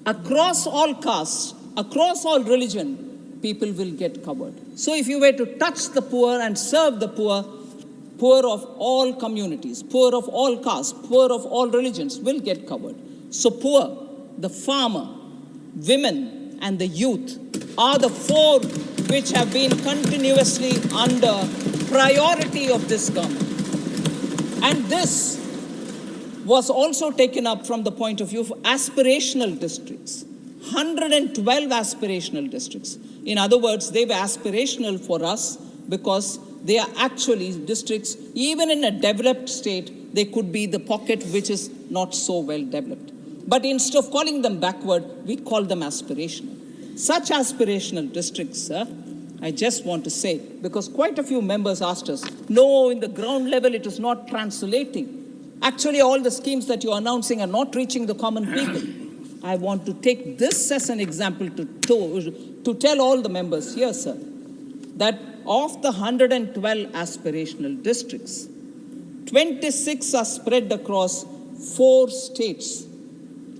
across all castes, across all religion, people will get covered. So if you were to touch the poor and serve the poor, poor of all communities, poor of all castes, poor of all religions will get covered. So poor, the farmer, women, and the youth are the 4 which have been continuously under priority of this government. And this was also taken up from the point of view of aspirational districts. 112 aspirational districts. In other words, they were aspirational for us because they are actually districts, even in a developed state, they could be the pocket which is not so well developed. But instead of calling them backward, we call them aspirational. Such aspirational districts, sir, I just want to say, because quite a few members asked us, no, in the ground level it is not translating. Actually, all the schemes that you're announcing are not reaching the common people. I want to take this as an example to tell all the members here, sir, that of the 112 aspirational districts, 26 are spread across 4 states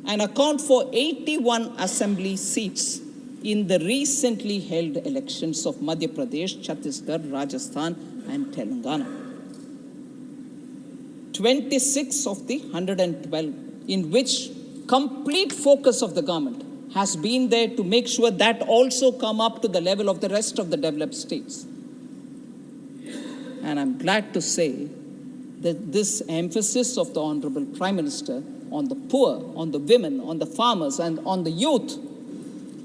and account for 81 assembly seats in the recently held elections of Madhya Pradesh, Chhattisgarh, Rajasthan, and Telangana. 26 of the 112, in which complete focus of the government has been there to make sure that also come up to the level of the rest of the developed states. And I'm glad to say that this emphasis of the Honorable Prime Minister on the poor, on the women, on the farmers, and on the youth,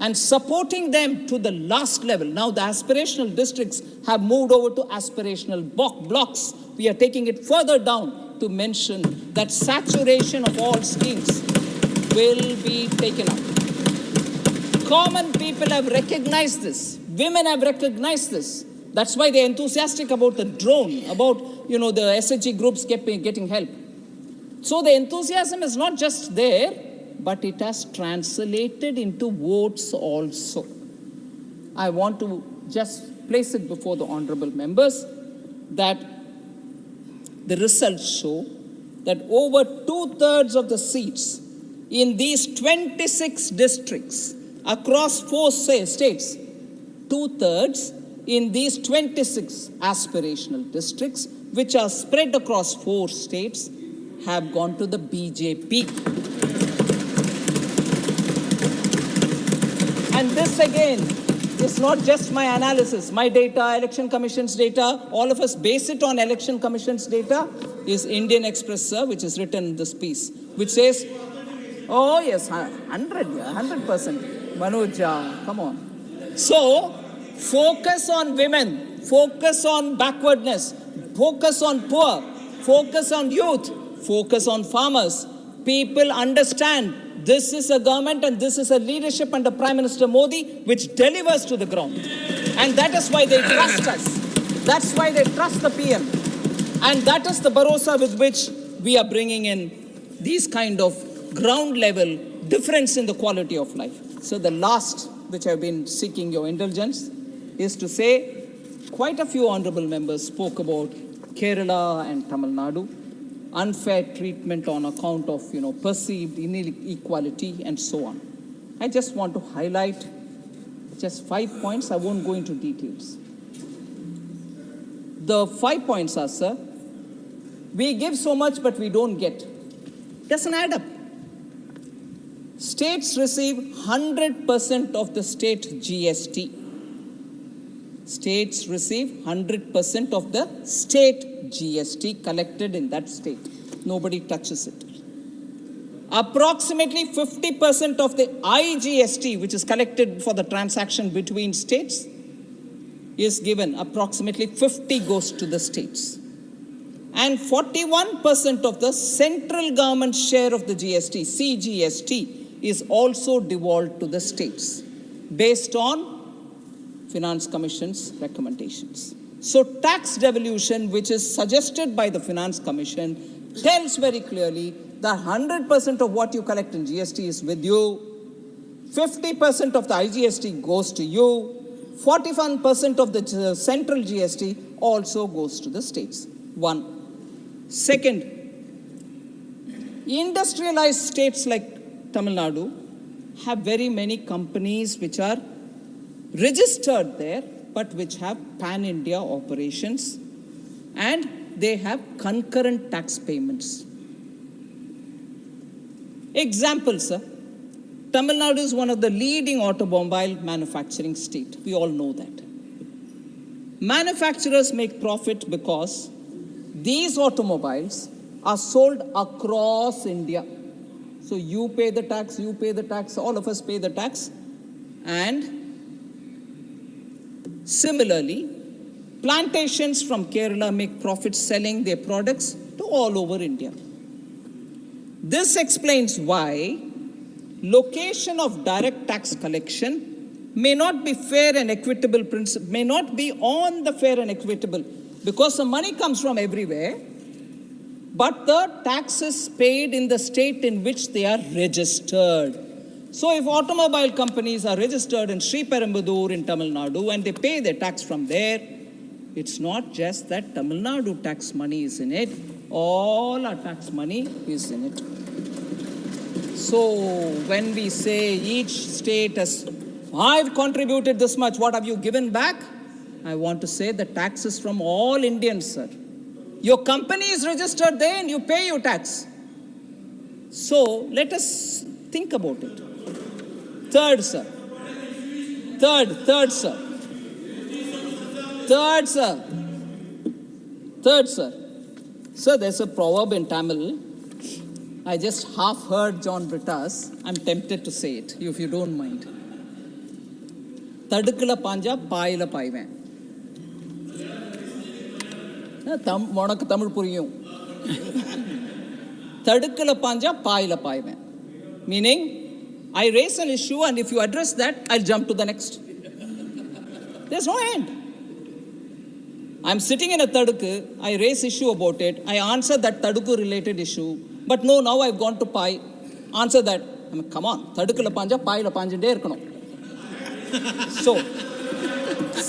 and supporting them to the last level. Now the aspirational districts have moved over to aspirational blocks. We are taking it further down to mention that saturation of all schemes will be taken up. Common people have recognized this. Women have recognized this. That's why they're enthusiastic about the drone, about, the SHG groups getting help. So the enthusiasm is not just there, but it has translated into votes also. I want to just place it before the honorable members that the results show that over 2/3 of the seats in these 26 districts across 4 states, 2/3 in these 26 aspirational districts, which are spread across 4 states, have gone to the BJP. And this again is not just my analysis, my data, Election Commission's data, all of us base it on Election Commission's data, is Indian Express, sir, which is written in this piece, which says, oh yes, 100%, Manoj, come on. So, focus on women, focus on backwardness, focus on poor, focus on youth, focus on farmers. People understand this is a government and this is a leadership under Prime Minister Modi which delivers to the ground. And that is why they trust us. That's why they trust the PM. And that is the bharosa with which we are bringing in these kind of ground level difference in the quality of life. So the last, which I've been seeking your indulgence, is to say quite a few honorable members spoke about Kerala and Tamil Nadu, unfair treatment on account of, perceived inequality and so on. I just want to highlight just 5 points. I won't go into details. The 5 points are, sir, we give so much but we don't get. Doesn't add up. States receive 100% of the state GST. States receive 100% of the state GST collected in that state. Nobody touches it. Approximately 50% of the IGST, which is collected for the transaction between states, is given. Approximately 50 goes to the states. And 41% of the central government share of the GST, CGST, is also devolved to the states based on Finance Commission's recommendations. So tax devolution, which is suggested by the Finance Commission, tells very clearly that 100% of what you collect in GST is with you, 50% of the IGST goes to you, 41% of the central GST also goes to the states. One. Second, industrialized states like Tamil Nadu have very many companies which are registered there, but which have pan-India operations, and they have concurrent tax payments. Example, sir. Tamil Nadu is one of the leading automobile manufacturing state. We all know that. Manufacturers make profit because these automobiles are sold across India. So you pay the tax, all of us pay the tax. And similarly, plantations from Kerala make profits selling their products to all over India. This explains why location of direct tax collection may not be fair and equitable principle, may not be on the fair and equitable, because the money comes from everywhere, but the tax is paid in the state in which they are registered. So if automobile companies are registered in Sri Perumbudur in Tamil Nadu and they pay their tax from there, it's not just that Tamil Nadu tax money is in it, all our tax money is in it. So when we say each state has, I've contributed this much, what have you given back? I want to say the tax is from all Indians, sir. Your company is registered there and you pay your tax. So let us think about it. Third, sir. Sir, there's a proverb in Tamil. I just half heard John Britta's. I'm tempted to say it, if you don't mind. Tadukala panja paayila paaiven. உனக்கு தமிழ் புரியும். தடுக்கல பாஞ்சா பாயில பாய்வேன். Meaning, I raise an issue and if you address that, I'll jump to the next. There's no end. I'm sitting in a tadukku, I raise issue about it, I answer that tadukku related issue, but no, now I've gone to pai, answer that. I mean, come on, tadukala panja paayila panjinde irukano.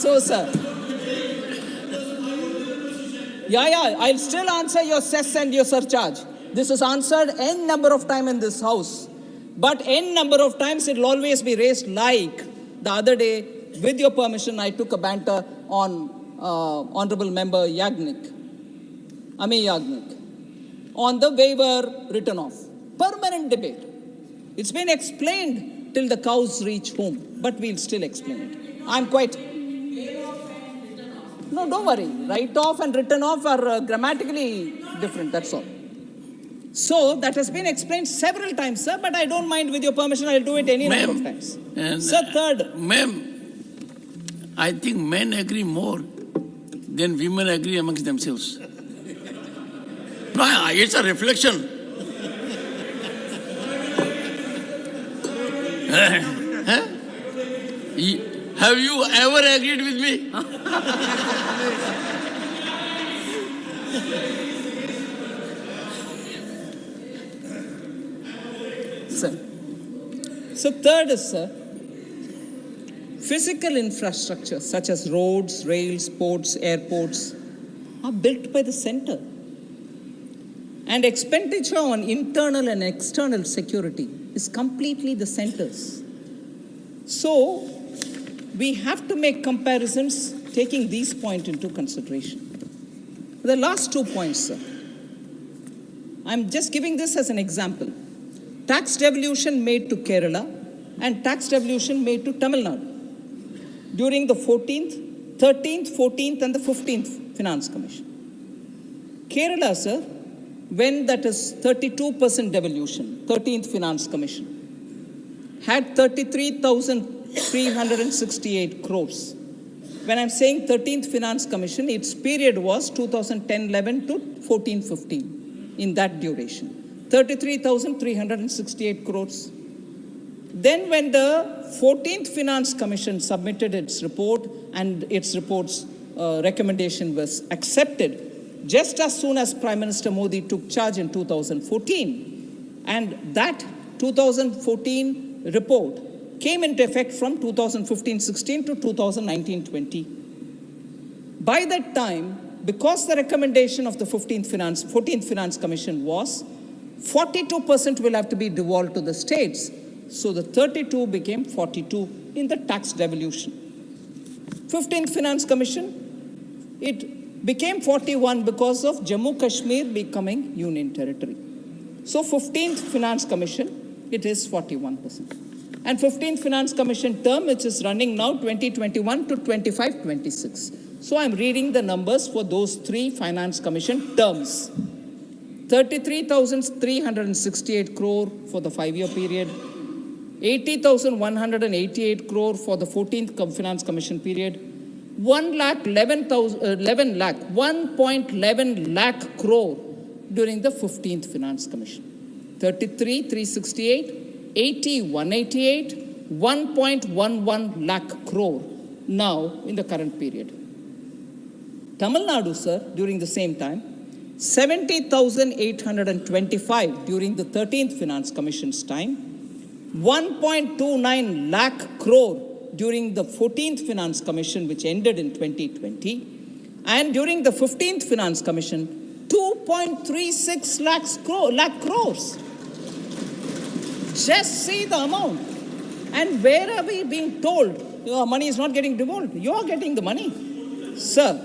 So sir, yeah, I'll still answer your cess and your surcharge. This is answered n number of times in this house. But n number of times it will always be raised, like the other day, with your permission, I took a banter on Honorable Member Ami Yagnik, on the waiver written off. Permanent debate. It's been explained till the cows reach home, but we'll still explain it. I'm quite... No, don't worry. Write off and written off are grammatically different, that's all. So, that has been explained several times, sir, but I don't mind. With your permission, I'll do it any number of times. Sir, third. Ma'am, I think men agree more than women agree amongst themselves. No, it's a reflection. Have you ever agreed with me? Sir, So third is, sir, physical infrastructure such as roads, rails, ports, airports are built by the center. And expenditure on internal and external security is completely the center's. So we have to make comparisons taking these points into consideration. The last 2 points, sir. I'm just giving this as an example. Tax devolution made to Kerala and tax devolution made to Tamil Nadu during the 14th, 13th, 14th and the 15th Finance Commission. Kerala, sir, when that is 32% devolution, 13th Finance Commission, had 33,368 crores. When I'm saying 13th Finance Commission, its period was 2010-11 to 14-15 in that duration. 33,368 crores. Then when the 14th Finance Commission submitted its report and its report's recommendation was accepted, just as soon as Prime Minister Modi took charge in 2014, and that 2014 report came into effect from 2015-16 to 2019-20. By that time, because the recommendation of the 14th Finance Commission was 42% will have to be devolved to the states, so the 32 became 42 in the tax devolution. 15th Finance Commission, it became 41 because of Jammu Kashmir becoming union territory. So 15th Finance Commission, it is 41%. And 15th Finance Commission term, which is running now 2021 to 25-26. So I'm reading the numbers for those three Finance Commission terms. 33,368 crore for the 5-year period, 80,188 crore for the 14th Finance Commission period, 1.11 lakh crore during the 15th Finance Commission. 33,368, 80,188, 1.11 lakh crore now in the current period. Tamil Nadu, sir, during the same time, 70,825 during the 13th Finance Commission's time, 1.29 lakh crore during the 14th Finance Commission, which ended in 2020, and during the 15th Finance Commission, 2.36 lakh crores. Just see the amount. And where are we being told your money is not getting devolved? You are getting the money. Sir,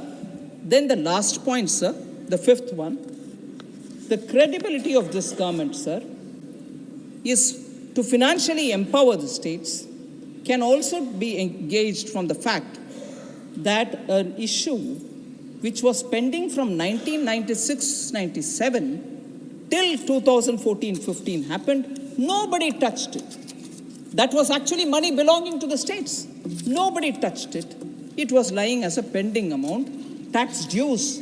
then the last point, sir, the fifth one, the credibility of this government, sir, is to financially empower the states can also be engaged from the fact that an issue which was pending from 1996-97 till 2014-15 happened, nobody touched it. That was actually money belonging to the states. Nobody touched it. It was lying as a pending amount, tax dues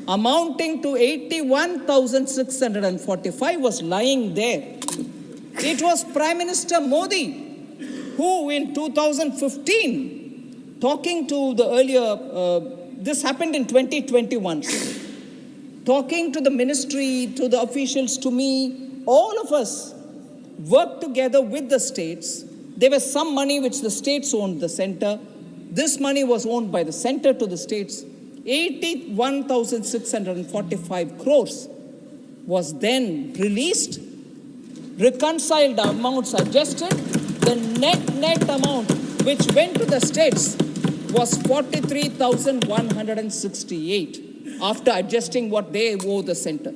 amounting to 81,645 was lying there. It was Prime Minister Modi who in 2015, talking to the earlier, this happened in 2021, talking to the ministry, to the officials, to me, all of us worked together with the states. There was some money which the states owned the center. This money was owned by the center to the states. 81,645 crores was then released, reconciled amounts adjusted. The net amount which went to the states was 43,168 after adjusting what they owe the center.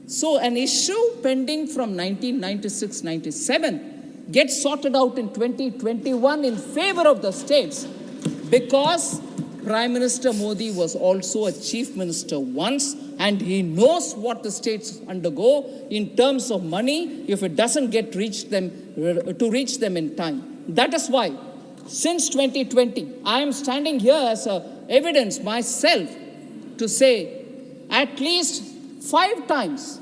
So an issue pending from 1996-97 gets sorted out in 2021 in favor of the states because Prime Minister Modi was also a chief minister once and he knows what the states undergo in terms of money if it doesn't get reach them in time. That is why since 2020, I am standing here as evidence myself to say at least 5 times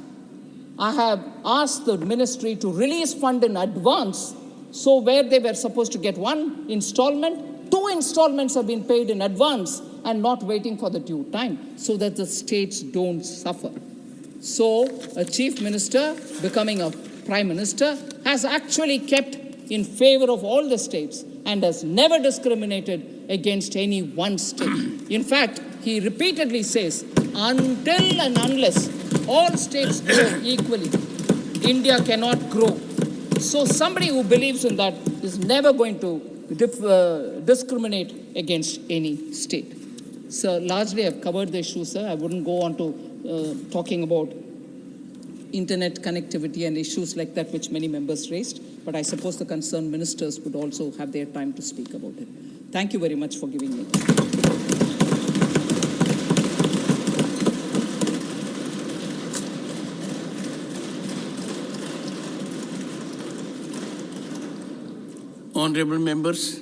I have asked the ministry to release fund in advance. So where they were supposed to get 1 installment, 2 installments have been paid in advance and not waiting for the due time so that the states don't suffer. So a chief minister becoming a prime minister has actually kept in favor of all the states and has never discriminated against any one state. In fact, he repeatedly says, until and unless all states grow equally, India cannot grow. So somebody who believes in that is never going to discriminate against any state. So largely I've covered the issue, sir. I wouldn't go on to talking about internet connectivity and issues like that which many members raised, but I suppose the concerned ministers would also have their time to speak about it. Thank you very much for giving me. Honorable members,